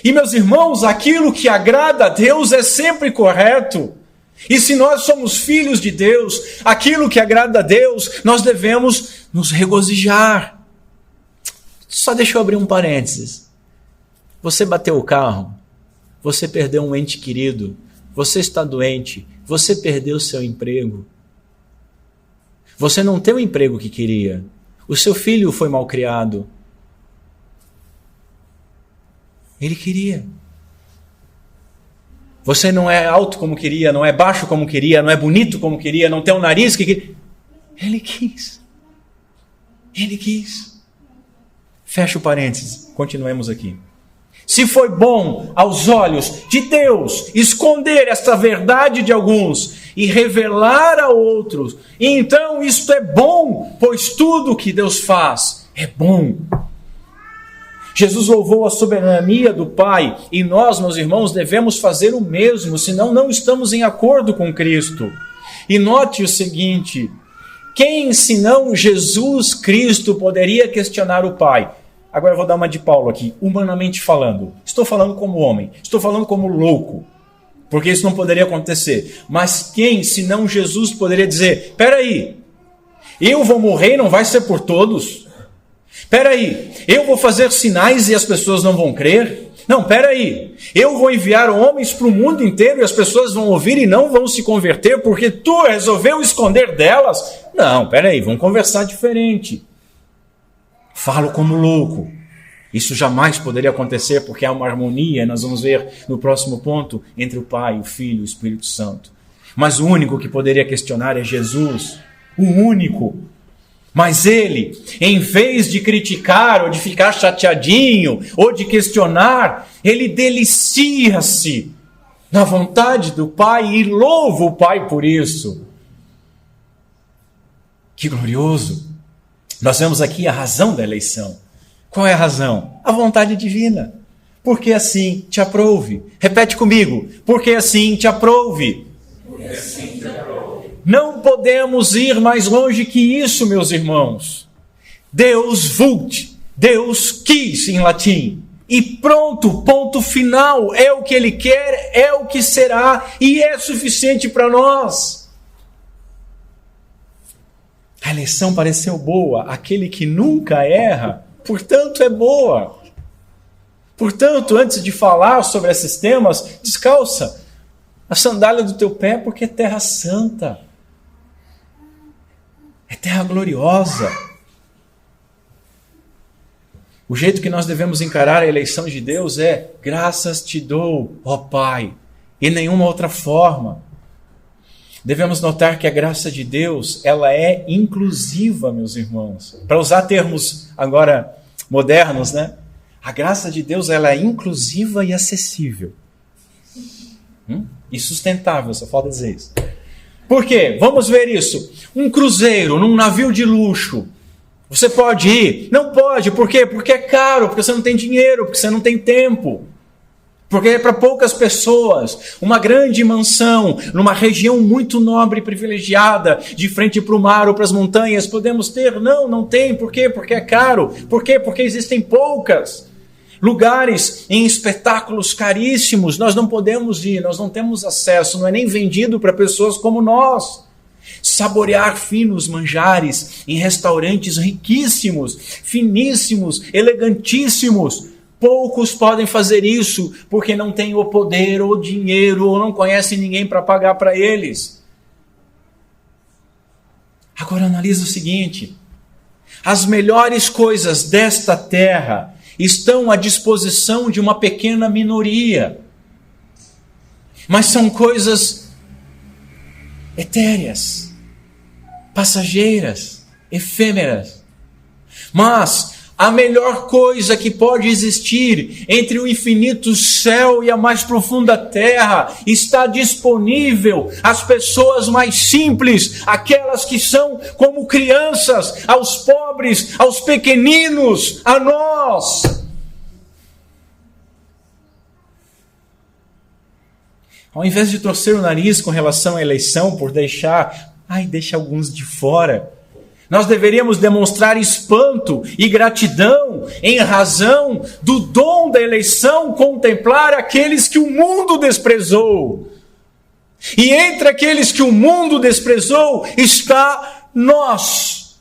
E, meus irmãos, aquilo que agrada a Deus é sempre correto. E se nós somos filhos de Deus, aquilo que agrada a Deus, nós devemos nos regozijar. Só deixa eu abrir um parênteses. Você bateu o carro, você perdeu um ente querido, você está doente, você perdeu seu emprego. Você não tem o emprego que queria. O seu filho foi malcriado. Ele queria. Você não é alto como queria, não é baixo como queria, não é bonito como queria, não tem um nariz que queria. Ele quis. Ele quis. Fecha o parênteses. Continuemos aqui. Se foi bom aos olhos de Deus esconder esta verdade de alguns e revelar a outros, então isto é bom, pois tudo que Deus faz é bom. Jesus louvou a soberania do Pai e nós, meus irmãos, devemos fazer o mesmo, senão não estamos em acordo com Cristo. E note o seguinte, quem senão Jesus Cristo poderia questionar o Pai? Agora eu vou dar uma de Paulo aqui, humanamente falando. Estou falando como homem, estou falando como louco, porque isso não poderia acontecer. Mas quem, senão Jesus, poderia dizer, espera aí, eu vou morrer e não vai ser por todos? Espera aí, eu vou fazer sinais e as pessoas não vão crer? Não, espera aí, eu vou enviar homens para o mundo inteiro e as pessoas vão ouvir e não vão se converter porque tu resolveu esconder delas? Não, espera aí, vamos conversar diferente. Falo como louco. Isso jamais poderia acontecer porque há uma harmonia, nós vamos ver no próximo ponto, entre o Pai, o Filho e o Espírito Santo. Mas o único que poderia questionar é Jesus. O único. Mas ele, em vez de criticar ou de ficar chateadinho ou de questionar, ele delicia-se na vontade do Pai e louva o Pai por isso. Que glorioso! Nós vemos aqui a razão da eleição. Qual é a razão? A vontade divina. Porque assim te aprouve. Repete comigo. Porque assim te aprouve. Porque assim te aprouve. Não podemos ir mais longe que isso, meus irmãos. Deus vult, Deus quis em latim. E pronto, ponto final. É o que Ele quer, é o que será e é suficiente para nós. A eleição pareceu boa. Aquele que nunca erra, portanto é boa. Portanto, antes de falar sobre esses temas, descalça a sandália do teu pé, porque é terra santa. É terra gloriosa. O jeito que nós devemos encarar a eleição de Deus é: graças te dou, ó Pai, e nenhuma outra forma. Devemos notar que a graça de Deus, ela é inclusiva, meus irmãos. Para usar termos agora modernos, né? A graça de Deus, ela é inclusiva e acessível. E sustentável, só falta dizer isso. Por quê? Vamos ver isso. Um cruzeiro, num navio de luxo. Você pode ir? Não pode. Por quê? Porque é caro, porque você não tem dinheiro, porque você não tem tempo. Porque é para poucas pessoas. Uma grande mansão, numa região muito nobre e privilegiada, de frente para o mar ou para as montanhas, podemos ter? Não, não tem. Por quê? Porque é caro. Por quê? Porque existem poucas. Lugares em espetáculos caríssimos, nós não podemos ir, nós não temos acesso, não é nem vendido para pessoas como nós. Saborear finos manjares em restaurantes riquíssimos, finíssimos, elegantíssimos. Poucos podem fazer isso porque não têm o poder ou o dinheiro ou não conhecem ninguém para pagar para eles. Agora analisa o seguinte: as melhores coisas desta terra estão à disposição de uma pequena minoria. Mas são coisas etéreas, passageiras, efêmeras. Mas a melhor coisa que pode existir entre o infinito céu e a mais profunda terra está disponível às pessoas mais simples, aquelas que são como crianças, aos pobres, aos pequeninos, a nós. Ao invés de torcer o nariz com relação à eleição por deixa alguns de fora, nós deveríamos demonstrar espanto e gratidão em razão do dom da eleição, contemplar aqueles que o mundo desprezou. E entre aqueles que o mundo desprezou está nós,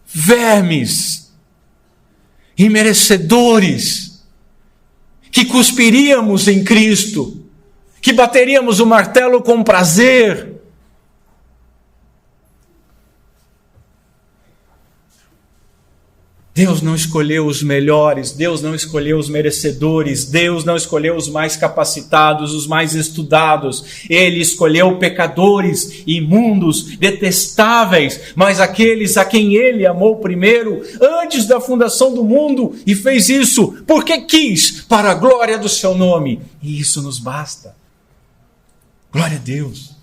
vermes, imerecedores, que cuspiríamos em Cristo, que bateríamos o martelo com prazer. Deus não escolheu os melhores, Deus não escolheu os merecedores, Deus não escolheu os mais capacitados, os mais estudados. Ele escolheu pecadores, imundos, detestáveis, mas aqueles a quem Ele amou primeiro, antes da fundação do mundo, e fez isso porque quis, para a glória do seu nome. E isso nos basta. Glória a Deus.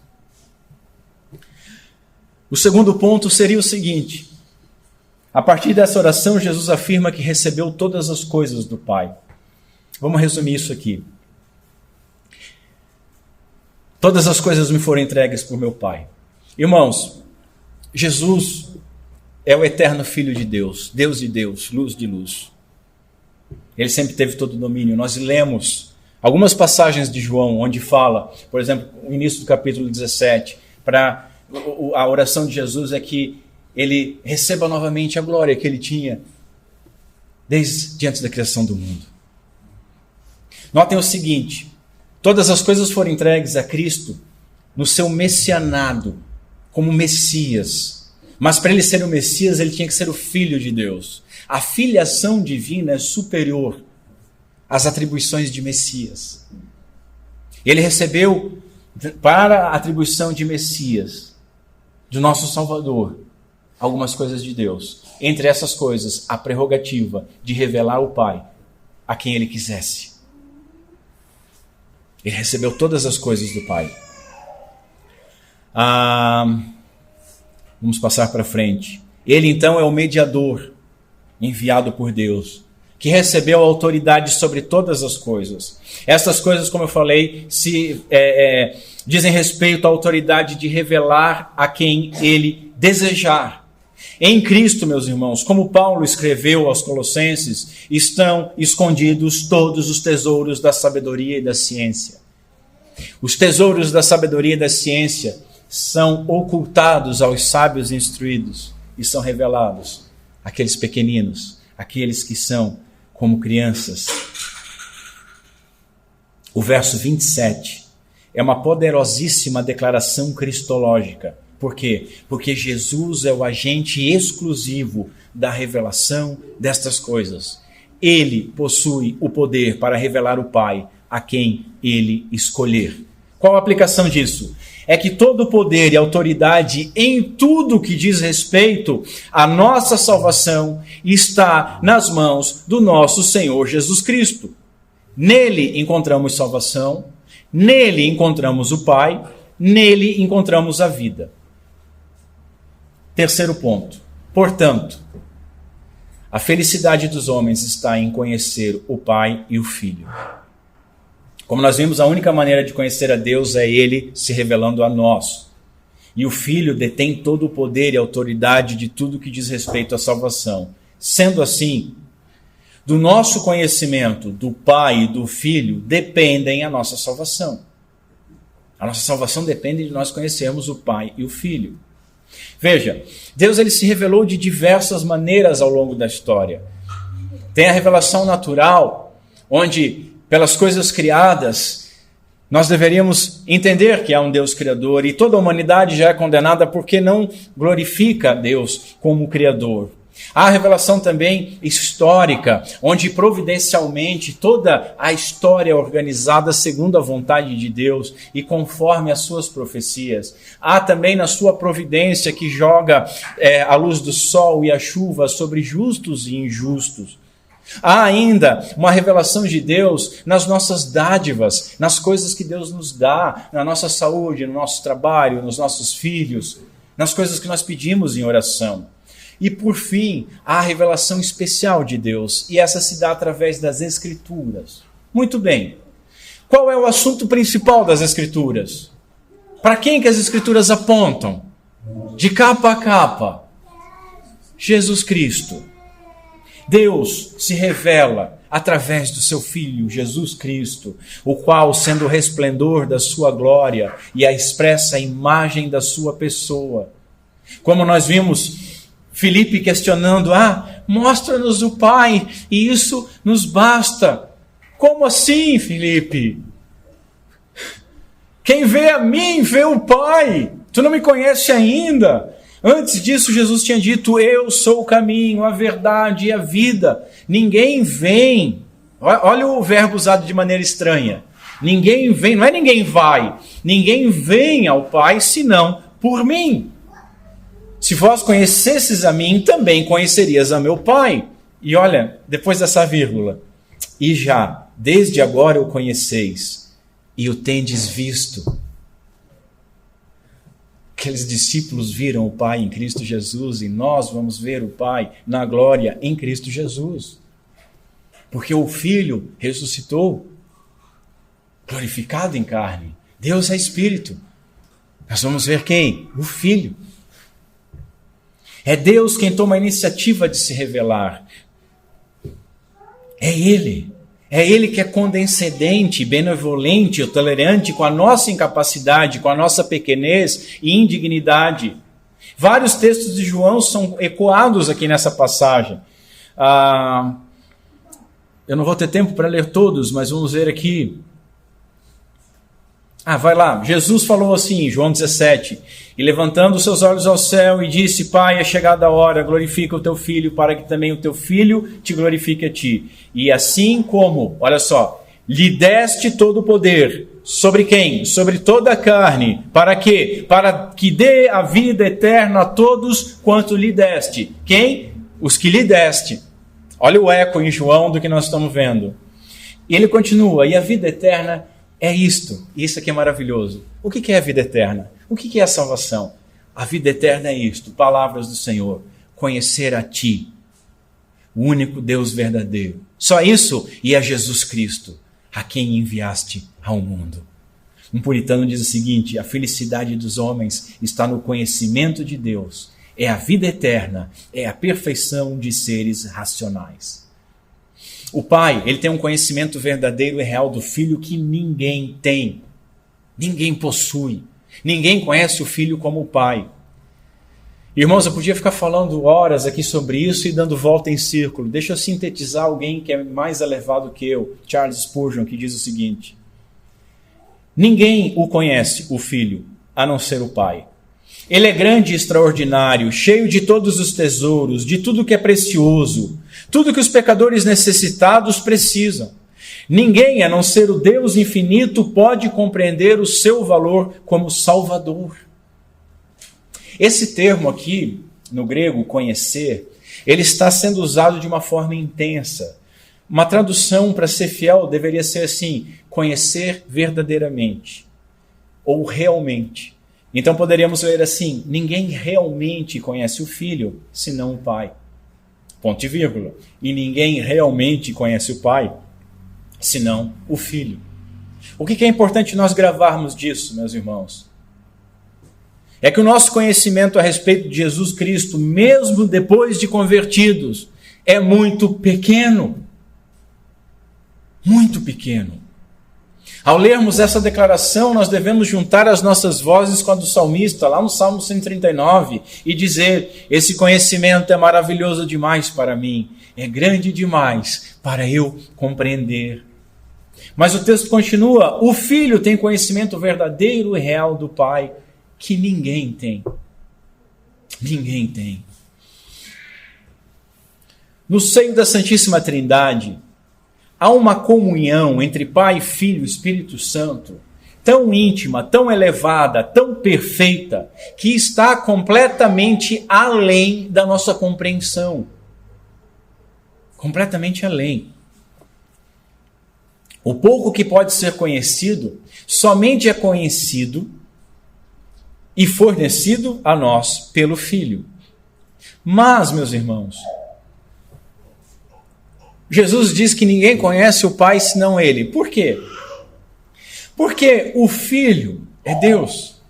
O segundo ponto seria o seguinte: a partir dessa oração, Jesus afirma que recebeu todas as coisas do Pai. Vamos resumir isso aqui. Todas as coisas me foram entregues por meu Pai. Irmãos, Jesus é o eterno Filho de Deus, Deus de Deus, luz de luz. Ele sempre teve todo o domínio. Nós lemos algumas passagens de João, onde fala, por exemplo, no início do capítulo 17, a oração de Jesus é que ele receba novamente a glória que ele tinha desde antes da criação do mundo. Notem o seguinte: todas as coisas foram entregues a Cristo no seu messianado, como Messias. Mas para ele ser o Messias, ele tinha que ser o Filho de Deus. A filiação divina é superior às atribuições de Messias. Ele recebeu, para a atribuição de Messias, do nosso Salvador, algumas coisas de Deus. Entre essas coisas, a prerrogativa de revelar o Pai a quem Ele quisesse. Ele recebeu todas as coisas do Pai. Vamos passar para frente. Ele então é o mediador enviado por Deus, que recebeu a autoridade sobre todas as coisas. Essas coisas, como eu falei, dizem respeito à autoridade de revelar a quem Ele desejar. Em Cristo, meus irmãos, como Paulo escreveu aos Colossenses, estão escondidos todos os tesouros da sabedoria e da ciência. Os tesouros da sabedoria e da ciência são ocultados aos sábios instruídos e são revelados àqueles pequeninos, àqueles que são como crianças. O verso 27 é uma poderosíssima declaração cristológica. Por quê? Porque Jesus é o agente exclusivo da revelação destas coisas. Ele possui o poder para revelar o Pai a quem Ele escolher. Qual a aplicação disso? É que todo o poder e autoridade em tudo que diz respeito à nossa salvação está nas mãos do nosso Senhor Jesus Cristo. Nele encontramos salvação, nele encontramos o Pai, nele encontramos a vida. Terceiro ponto. Portanto, a felicidade dos homens está em conhecer o Pai e o Filho. Como nós vimos, a única maneira de conhecer a Deus é Ele se revelando a nós. E o Filho detém todo o poder e autoridade de tudo que diz respeito à salvação. Sendo assim, do nosso conhecimento do Pai e do Filho dependem a nossa salvação. A nossa salvação depende de nós conhecermos o Pai e o Filho. Veja, Deus ele se revelou de diversas maneiras ao longo da história. Tem a revelação natural, onde pelas coisas criadas, nós deveríamos entender que há um Deus criador e toda a humanidade já é condenada porque não glorifica a Deus como Criador. Há a revelação também histórica, onde providencialmente toda a história é organizada segundo a vontade de Deus e conforme as suas profecias. Há também na sua providência que joga a luz do sol e a chuva sobre justos e injustos. Há ainda uma revelação de Deus nas nossas dádivas, nas coisas que Deus nos dá, na nossa saúde, no nosso trabalho, nos nossos filhos, nas coisas que nós pedimos em oração. E por fim, há a revelação especial de Deus, e essa se dá através das Escrituras. Muito bem, qual é o assunto principal das Escrituras? Para quem que as Escrituras apontam? De capa a capa, Jesus Cristo. Deus se revela através do seu Filho, Jesus Cristo, o qual, sendo o resplendor da sua glória e a expressa imagem da sua pessoa. Como nós vimos Filipe questionando, mostra-nos o Pai, e isso nos basta. Como assim, Filipe? Quem vê a mim, vê o Pai. Tu não me conhece ainda? Antes disso, Jesus tinha dito, eu sou o caminho, a verdade e a vida. Ninguém vem. Olha o verbo usado de maneira estranha. Ninguém vem, não é ninguém vai. Ninguém vem ao Pai, senão por mim. Se vós conhecesses a mim, também conhecerias a meu Pai. E olha, depois dessa vírgula. E já, desde agora o conheceis, e o tendes visto. Aqueles discípulos viram o Pai em Cristo Jesus e nós vamos ver o Pai na glória em Cristo Jesus. Porque o Filho ressuscitou, glorificado em carne. Deus é Espírito. Nós vamos ver quem? O Filho. É Deus quem toma a iniciativa de se revelar. É Ele. É Ele que é condescendente, benevolente, tolerante com a nossa incapacidade, com a nossa pequenez e indignidade. Vários textos de João são ecoados aqui nessa passagem. Eu não vou ter tempo para ler todos, mas vamos ver aqui. Vai lá. Jesus falou assim, João 17, e levantando seus olhos ao céu e disse, Pai, é chegada a hora, glorifica o teu Filho, para que também o teu Filho te glorifique a ti. E assim como, olha só, lhe deste todo o poder sobre quem? Sobre toda a carne. Para quê? Para que dê a vida eterna a todos quanto lhe deste. Quem? Os que lhe deste. Olha o eco em João do que nós estamos vendo. E ele continua, e a vida eterna é isto. Isso aqui é maravilhoso. O que é a vida eterna? O que é a salvação? A vida eterna é isto, palavras do Senhor. Conhecer a Ti, o único Deus verdadeiro. Só isso, e a Jesus Cristo, a quem enviaste ao mundo. Um puritano diz o seguinte: a felicidade dos homens está no conhecimento de Deus. É a vida eterna, é a perfeição de seres racionais. O Pai, ele tem um conhecimento verdadeiro e real do Filho que ninguém tem. Ninguém possui. Ninguém conhece o Filho como o Pai. Irmãos, eu podia ficar falando horas aqui sobre isso e dando volta em círculo. Deixa eu sintetizar alguém que é mais elevado que eu, Charles Spurgeon, que diz o seguinte: ninguém o conhece, o Filho, a não ser o Pai. Ele é grande e extraordinário, cheio de todos os tesouros, de tudo que é precioso, tudo que os pecadores necessitados precisam. Ninguém, a não ser o Deus infinito, pode compreender o seu valor como Salvador. Esse termo aqui, no grego, conhecer, ele está sendo usado de uma forma intensa. Uma tradução, para ser fiel, deveria ser assim: conhecer verdadeiramente, ou realmente. Então poderíamos ler assim: ninguém realmente conhece o Filho, senão o Pai. Ponto e vírgula. E ninguém realmente conhece o Pai, senão o Filho. O que é importante nós gravarmos disso, meus irmãos? É que o nosso conhecimento a respeito de Jesus Cristo, mesmo depois de convertidos, é muito pequeno. Muito pequeno. Ao lermos essa declaração, nós devemos juntar as nossas vozes com a do salmista, lá no Salmo 139, e dizer: esse conhecimento é maravilhoso demais para mim, é grande demais para eu compreender. Mas o texto continua: o Filho tem conhecimento verdadeiro e real do Pai, que ninguém tem. Ninguém tem. No seio da Santíssima Trindade, há uma comunhão entre Pai, Filho e Espírito Santo tão íntima, tão elevada, tão perfeita, que está completamente além da nossa compreensão. Completamente além. O pouco que pode ser conhecido, somente é conhecido e fornecido a nós pelo Filho. Mas, meus irmãos, Jesus diz que ninguém conhece o Pai senão Ele. Por quê? Porque o Filho é Deus.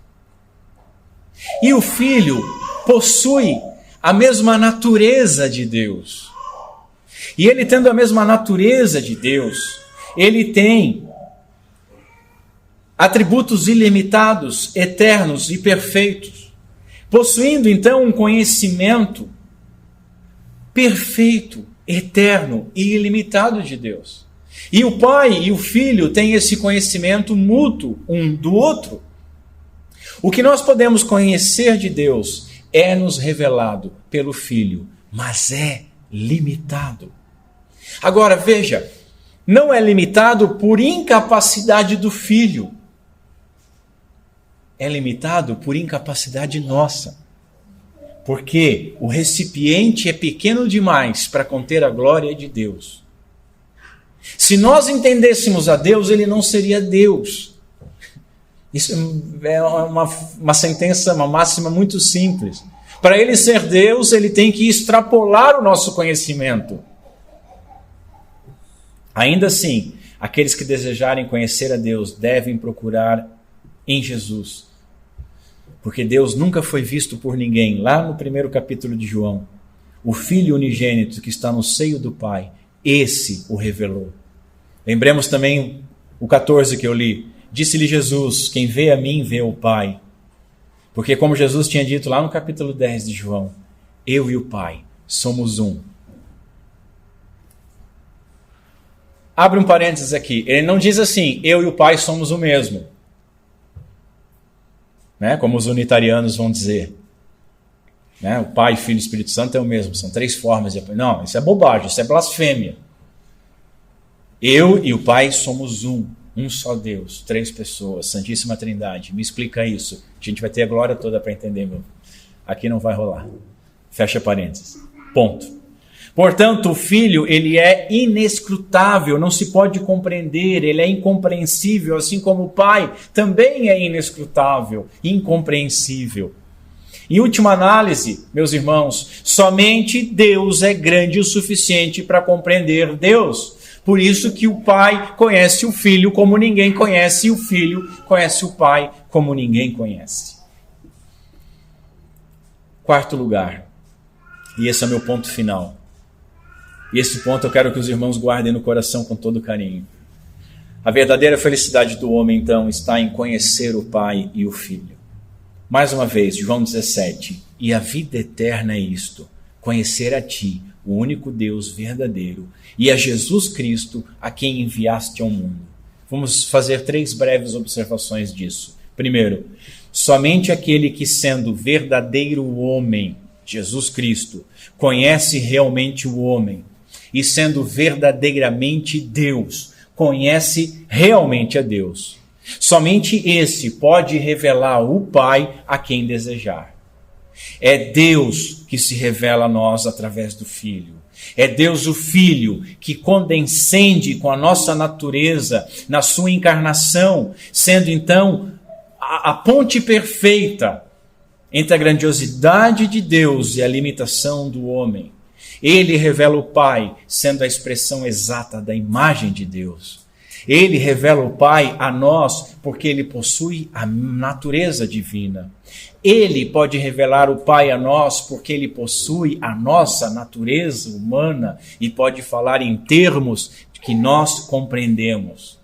E o Filho possui a mesma natureza de Deus. E ele tendo a mesma natureza de Deus, ele tem atributos ilimitados, eternos e perfeitos, possuindo então um conhecimento perfeito, eterno e ilimitado de Deus. E o Pai e o Filho têm esse conhecimento mútuo um do outro. O que nós podemos conhecer de Deus é nos revelado pelo Filho, mas é limitado. Agora veja, não é limitado por incapacidade do Filho. É limitado por incapacidade nossa. Porque o recipiente é pequeno demais para conter a glória de Deus. Se nós entendêssemos a Deus, ele não seria Deus. Isso é uma sentença, uma máxima muito simples. Para ele ser Deus, ele tem que extrapolar o nosso conhecimento. Ainda assim, aqueles que desejarem conhecer a Deus devem procurar em Jesus. Porque Deus nunca foi visto por ninguém. Lá no primeiro capítulo de João, o Filho unigênito que está no seio do Pai, esse o revelou. Lembremos também o 14 que eu li. Disse-lhe Jesus: quem vê a mim, vê o Pai. Porque como Jesus tinha dito lá no capítulo 10 de João, eu e o Pai somos um. Abre um parênteses aqui. Ele não diz assim: eu e o Pai somos o mesmo. Né? Como os unitarianos vão dizer. Né? O Pai, Filho e Espírito Santo é o mesmo. São três formas de... Não, isso é bobagem, isso é blasfêmia. Eu e o Pai somos um. Um só Deus, 3 pessoas, Santíssima Trindade. Me explica isso. A gente vai ter a glória toda para entender, meu. Aqui não vai rolar. Fecha parênteses. Ponto. Portanto, o Filho, ele é inescrutável, não se pode compreender, ele é incompreensível, assim como o Pai também é inescrutável, incompreensível. Em última análise, meus irmãos, somente Deus é grande o suficiente para compreender Deus. Por isso que o Pai conhece o Filho como ninguém conhece, e o Filho conhece o Pai como ninguém conhece. Quarto lugar, e esse é o meu ponto final. E esse ponto eu quero que os irmãos guardem no coração com todo carinho. A verdadeira felicidade do homem, então, está em conhecer o Pai e o Filho. Mais uma vez, João 17. E a vida eterna é isto, conhecer a Ti, o único Deus verdadeiro, e a Jesus Cristo, a quem enviaste ao mundo. Vamos fazer 3 breves observações disso. Primeiro, somente aquele que, sendo verdadeiro homem, Jesus Cristo, conhece realmente o homem, e sendo verdadeiramente Deus, conhece realmente a Deus. Somente esse pode revelar o Pai a quem desejar. É Deus que se revela a nós através do Filho. É Deus o Filho que condescende com a nossa natureza na sua encarnação, sendo então a ponte perfeita entre a grandiosidade de Deus e a limitação do homem. Ele revela o Pai, sendo a expressão exata da imagem de Deus. Ele revela o Pai a nós porque ele possui a natureza divina. Ele pode revelar o Pai a nós porque ele possui a nossa natureza humana e pode falar em termos que nós compreendemos.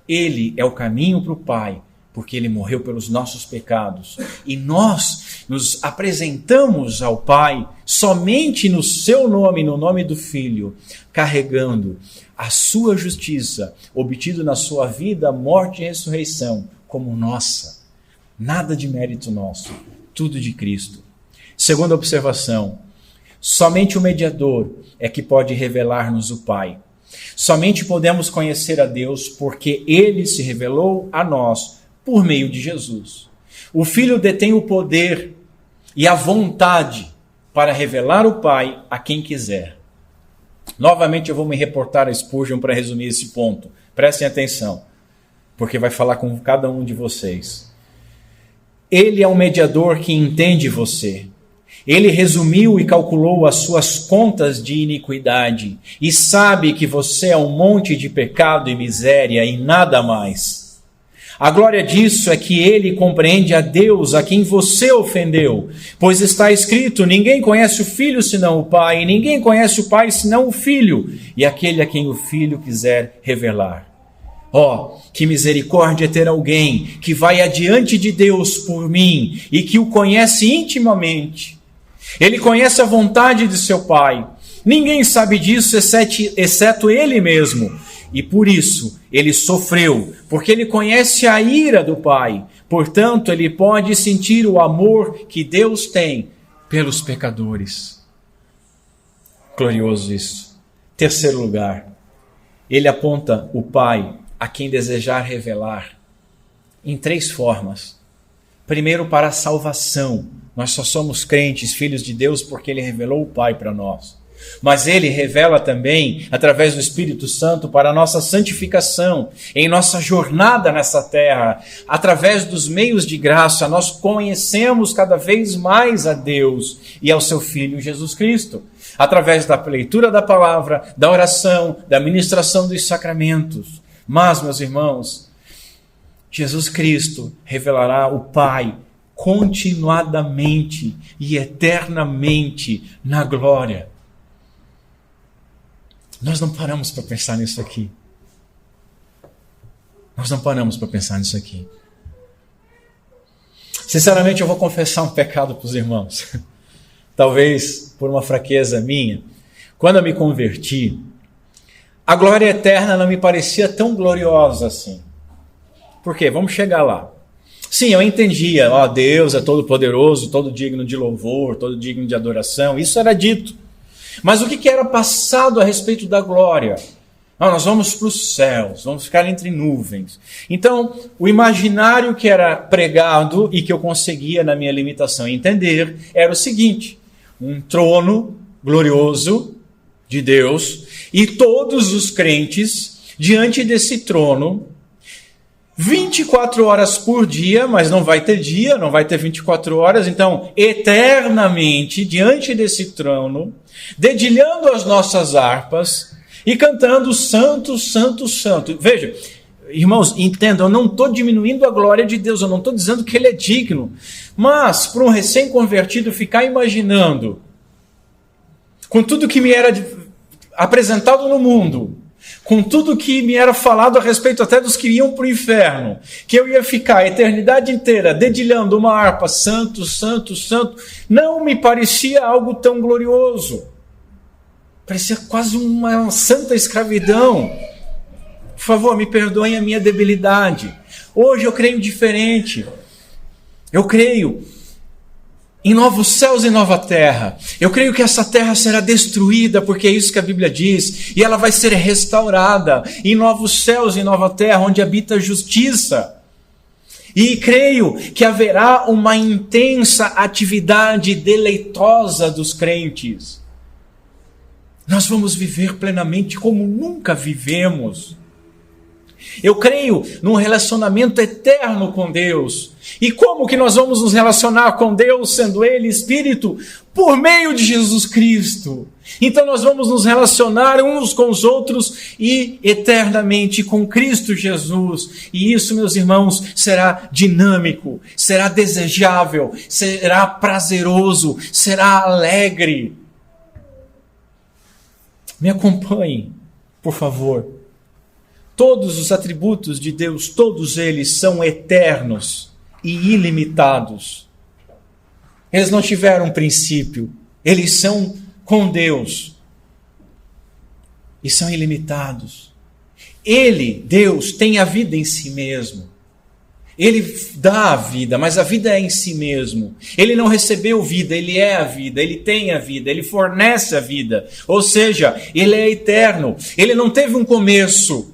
Ele é o caminho para o Pai, porque ele morreu pelos nossos pecados. E nós nos apresentamos ao Pai somente no seu nome, no nome do Filho, carregando a sua justiça, obtido na sua vida, morte e ressurreição, como nossa. Nada de mérito nosso, tudo de Cristo. Segunda observação, somente o mediador é que pode revelar-nos o Pai. Somente podemos conhecer a Deus porque ele se revelou a nós por meio de Jesus. O Filho detém o poder e a vontade para revelar o Pai a quem quiser. Novamente eu vou me reportar a Spurgeon para resumir esse ponto. Prestem atenção, porque vai falar com cada um de vocês. Ele é um mediador que entende você. Ele resumiu e calculou as suas contas de iniquidade e sabe que você é um monte de pecado e miséria e nada mais. A glória disso é que ele compreende a Deus a quem você ofendeu, pois está escrito, ninguém conhece o Filho senão o Pai, e ninguém conhece o Pai senão o Filho, e aquele a quem o Filho quiser revelar. Oh, que misericórdia ter alguém que vai adiante de Deus por mim e que o conhece intimamente. Ele conhece a vontade de seu Pai. Ninguém sabe disso exceto ele mesmo. E por isso ele sofreu, porque ele conhece a ira do Pai. Portanto, ele pode sentir o amor que Deus tem pelos pecadores. Glorioso isso. Terceiro lugar, ele aponta o Pai a quem desejar revelar em 3 formas. Primeiro, para a salvação. Nós só somos crentes, filhos de Deus, porque ele revelou o Pai para nós. Mas ele revela também, através do Espírito Santo, para a nossa santificação, em nossa jornada nessa terra. Através dos meios de graça, nós conhecemos cada vez mais a Deus e ao seu Filho Jesus Cristo. Através da leitura da palavra, da oração, da ministração dos sacramentos. Mas, meus irmãos, Jesus Cristo revelará o Pai continuadamente e eternamente na glória. Nós não paramos para pensar nisso aqui. Nós não paramos para pensar nisso aqui. Sinceramente, eu vou confessar um pecado para os irmãos. Talvez por uma fraqueza minha. Quando eu me converti, a glória eterna não me parecia tão gloriosa assim. Por quê? Vamos chegar lá. Sim, eu entendia, Deus é todo poderoso, todo digno de louvor, todo digno de adoração. Isso era dito. Mas o que era passado a respeito da glória? Não, nós vamos para os céus, vamos ficar entre nuvens. Então, o imaginário que era pregado e que eu conseguia, na minha limitação, entender, era o seguinte: um trono glorioso de Deus e todos os crentes diante desse trono, 24 horas por dia, mas não vai ter dia, não vai ter 24 horas, então, eternamente, diante desse trono, dedilhando as nossas harpas e cantando Santo, Santo, Santo. Veja, irmãos, entendam, eu não estou diminuindo a glória de Deus, eu não estou dizendo que Ele é digno, mas para um recém-convertido ficar imaginando, com tudo que me era apresentado no mundo, com tudo que me era falado a respeito até dos que iam para o inferno, que eu ia ficar a eternidade inteira dedilhando uma harpa, Santo, Santo, Santo, não me parecia algo tão glorioso. Parecia quase uma santa escravidão. Por favor, me perdoem a minha debilidade. Hoje eu creio diferente. Eu creio em novos céus e nova terra. Eu creio que essa terra será destruída, porque é isso que a Bíblia diz, e ela vai ser restaurada em novos céus e nova terra, onde habita a justiça. E creio que haverá uma intensa atividade deleitosa dos crentes. Nós vamos viver plenamente como nunca vivemos. Eu creio num relacionamento eterno com Deus. E como que nós vamos nos relacionar com Deus, sendo Ele Espírito? Por meio de Jesus Cristo. Então nós vamos nos relacionar uns com os outros e eternamente com Cristo Jesus. E isso, meus irmãos, será dinâmico, será desejável, será prazeroso, será alegre. Me acompanhem, por favor. Todos os atributos de Deus, todos eles são eternos e ilimitados. Eles não tiveram princípio. Eles são com Deus. E são ilimitados. Ele, Deus, tem a vida em si mesmo. Ele dá a vida, mas a vida é em si mesmo. Ele não recebeu vida, Ele é a vida, Ele tem a vida, Ele fornece a vida. Ou seja, Ele é eterno. Ele não teve um começo.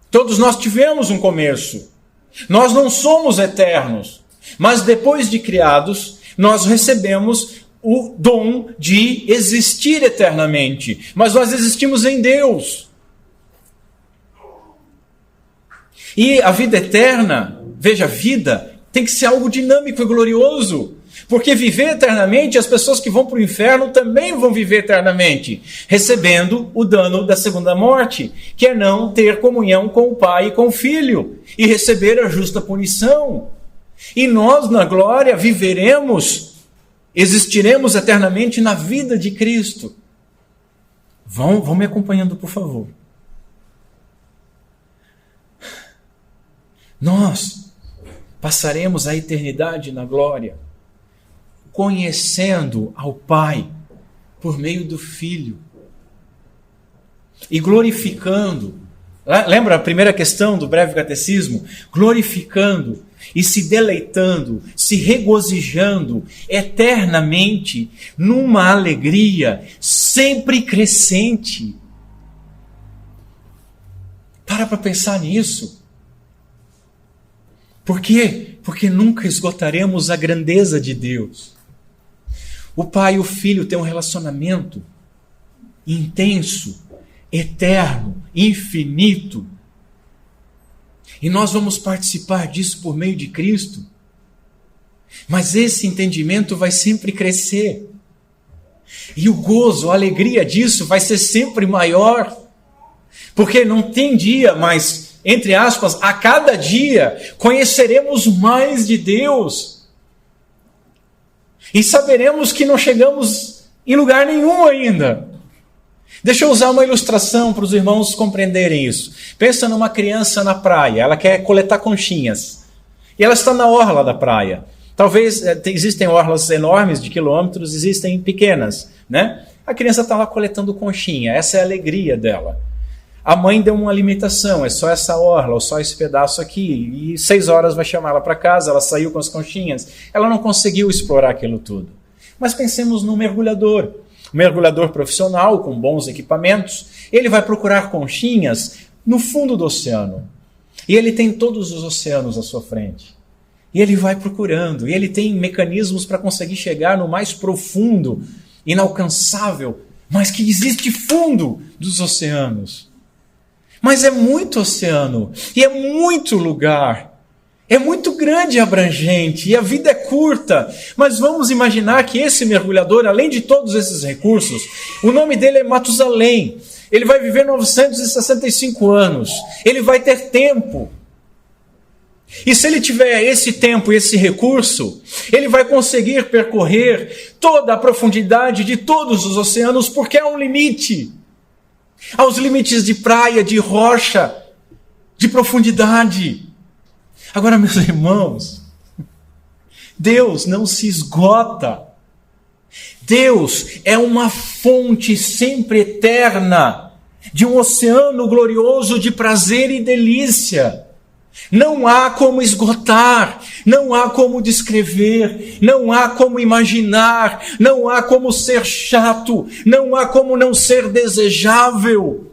Todos nós tivemos um começo. Nós não somos eternos. Mas depois de criados, nós recebemos o dom de existir eternamente. Mas nós existimos em Deus. E a vida eterna, veja, vida tem que ser algo dinâmico e glorioso. Porque viver eternamente, as pessoas que vão para o inferno também vão viver eternamente, recebendo o dano da segunda morte, que é não ter comunhão com o Pai e com o Filho, e receber a justa punição. E nós, na glória, viveremos, existiremos eternamente na vida de Cristo. Vão me acompanhando, por favor. Nós passaremos a eternidade na glória, conhecendo ao Pai por meio do Filho e glorificando. Lembra a primeira questão do breve catecismo? Glorificando e se deleitando, se regozijando eternamente numa alegria sempre crescente. Para pensar nisso. Por quê? Porque nunca esgotaremos a grandeza de Deus. O Pai e o Filho têm um relacionamento intenso, eterno, infinito. E nós vamos participar disso por meio de Cristo. Mas esse entendimento vai sempre crescer. E o gozo, a alegria disso vai ser sempre maior. Porque não tem dia mais, entre aspas, a cada dia conheceremos mais de Deus. E saberemos que não chegamos em lugar nenhum ainda. Deixa eu usar uma ilustração para os irmãos compreenderem isso. Pensa numa criança na praia, ela quer coletar conchinhas. E ela está na orla da praia. Talvez existem orlas enormes de quilômetros, existem pequenas, né? A criança está lá coletando conchinha, essa é a alegria dela. A mãe deu uma limitação, é só essa orla, ou só esse pedaço aqui, e 6 horas vai chamar ela para casa, ela saiu com as conchinhas, ela não conseguiu explorar aquilo tudo. Mas pensemos no mergulhador. Um mergulhador profissional, com bons equipamentos, Ele vai procurar conchinhas no fundo do oceano. E ele tem todos os oceanos à sua frente. E ele vai procurando. E ele tem mecanismos para conseguir chegar no mais profundo, inalcançável, mas que existe fundo dos oceanos. Mas é muito oceano. E é muito lugar. É muito grande e abrangente, e a vida é curta. Mas vamos imaginar que esse mergulhador, além de todos esses recursos, o nome dele é Matusalém. Ele vai viver 965 anos. Ele vai ter tempo. E se ele tiver esse tempo e esse recurso, ele vai conseguir percorrer toda a profundidade de todos os oceanos, porque há um limite. Há os limites de praia, de rocha, de profundidade. Agora, meus irmãos, Deus não se esgota. Deus é uma fonte sempre eterna de um oceano glorioso de prazer e delícia. Não há como esgotar, não há como descrever, não há como imaginar, não há como ser chato, não há como não ser desejável.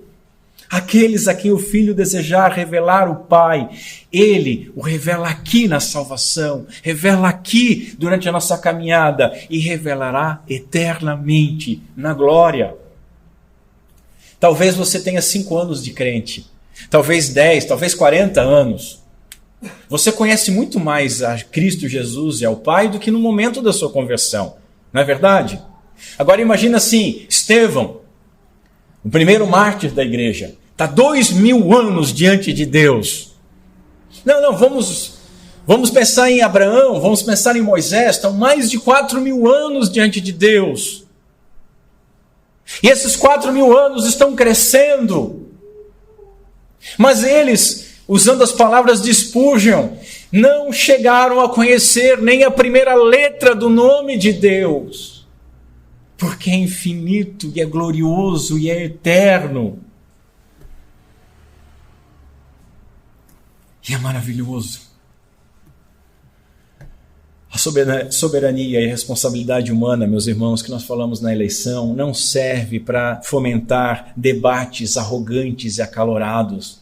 Aqueles a quem o Filho desejar revelar o Pai, Ele o revela aqui na salvação, revela aqui durante a nossa caminhada e revelará eternamente na glória. Talvez você tenha 5 anos de crente, talvez 10, talvez 40 anos. Você conhece muito mais a Cristo Jesus e ao Pai do que no momento da sua conversão, não é verdade? Agora imagina assim, Estevão, o primeiro mártir da igreja, está 2000 anos diante de Deus. Não, vamos pensar em Abraão, vamos pensar em Moisés, estão mais de 4000 anos diante de Deus. E esses 4000 anos estão crescendo. Mas eles, usando as palavras de Spurgeon, não chegaram a conhecer nem a primeira letra do nome de Deus. Porque é infinito, e é glorioso, e é eterno. E é maravilhoso. A soberania e a responsabilidade humana, meus irmãos, que nós falamos na eleição, não serve para fomentar debates arrogantes e acalorados,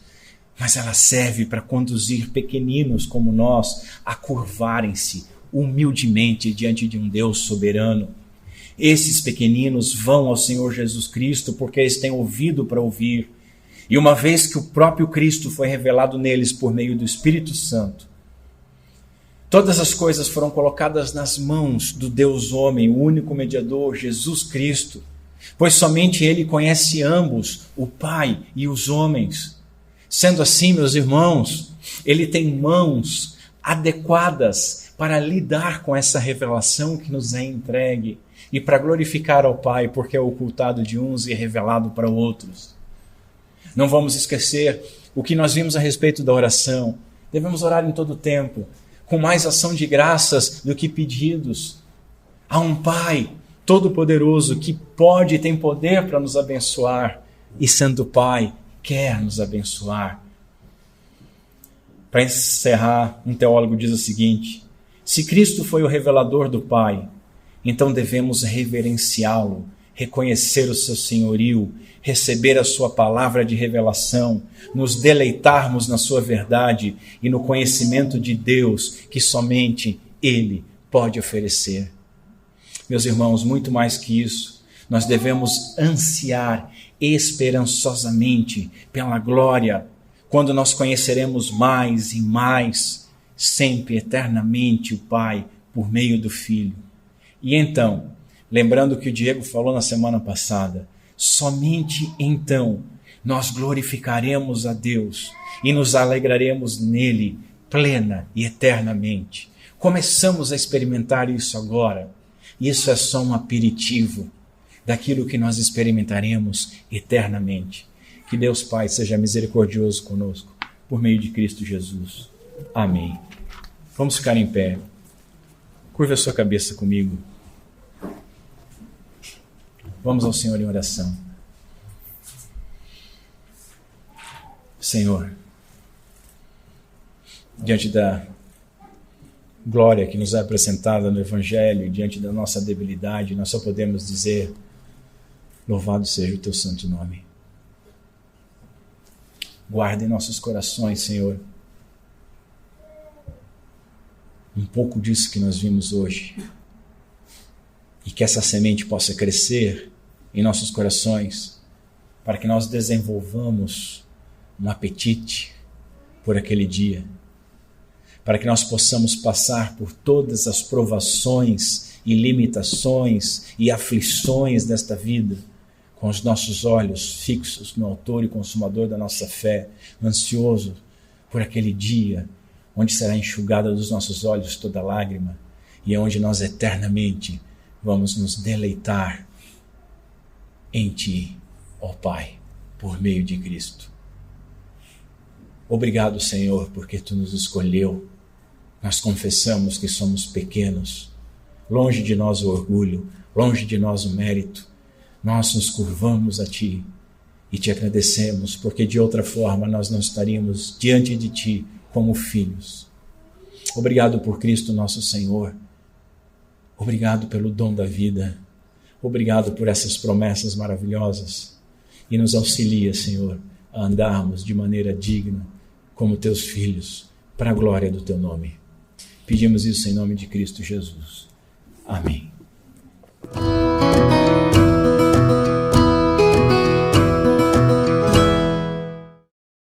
mas ela serve para conduzir pequeninos como nós a curvarem-se humildemente diante de um Deus soberano. Esses pequeninos vão ao Senhor Jesus Cristo porque eles têm ouvido para ouvir. E uma vez que o próprio Cristo foi revelado neles por meio do Espírito Santo, todas as coisas foram colocadas nas mãos do Deus homem, o único mediador, Jesus Cristo, pois somente Ele conhece ambos, o Pai e os homens. Sendo assim, meus irmãos, Ele tem mãos adequadas para lidar com essa revelação que nos é entregue e para glorificar ao Pai, porque é ocultado de uns e é revelado para outros. Não vamos esquecer o que nós vimos a respeito da oração. Devemos orar em todo o tempo, com mais ação de graças do que pedidos. Há um Pai todo-poderoso que pode e tem poder para nos abençoar, e sendo Pai, quer nos abençoar. Para encerrar, um teólogo diz o seguinte: se Cristo foi o revelador do Pai, então devemos reverenciá-lo, reconhecer o seu senhorio, receber a sua palavra de revelação, nos deleitarmos na sua verdade e no conhecimento de Deus que somente Ele pode oferecer. Meus irmãos, muito mais que isso, nós devemos ansiar esperançosamente pela glória, quando nós conheceremos mais e mais, sempre eternamente o Pai, por meio do Filho. E então, lembrando o que o Diego falou na semana passada, somente então nós glorificaremos a Deus e nos alegraremos nele plena e eternamente. Começamos a experimentar isso agora. Isso é só um aperitivo daquilo que nós experimentaremos eternamente. Que Deus Pai seja misericordioso conosco, por meio de Cristo Jesus. Amém. Vamos ficar em pé. Curva a sua cabeça comigo. Vamos ao Senhor em oração. Senhor, diante da glória que nos é apresentada no Evangelho, diante da nossa debilidade, nós só podemos dizer: louvado seja o teu santo nome. Guarda em nossos corações, Senhor, um pouco disso que nós vimos hoje. E que essa semente possa crescer em nossos corações, para que nós desenvolvamos um apetite por aquele dia, para que nós possamos passar por todas as provações e limitações e aflições desta vida, com os nossos olhos fixos no autor e consumador da nossa fé, ansioso por aquele dia, onde será enxugada dos nossos olhos toda lágrima, e é onde nós eternamente vamos nos deleitar em Ti, ó Pai, por meio de Cristo. Obrigado, Senhor, porque Tu nos escolheu. Nós confessamos que somos pequenos, longe de nós o orgulho, longe de nós o mérito. Nós nos curvamos a Ti e Te agradecemos, porque de outra forma nós não estaríamos diante de Ti como filhos. Obrigado por Cristo nosso Senhor. Obrigado pelo dom da vida. Obrigado por essas promessas maravilhosas. E nos auxilia, Senhor, a andarmos de maneira digna como Teus filhos, para a glória do Teu nome. Pedimos isso em nome de Cristo Jesus. Amém.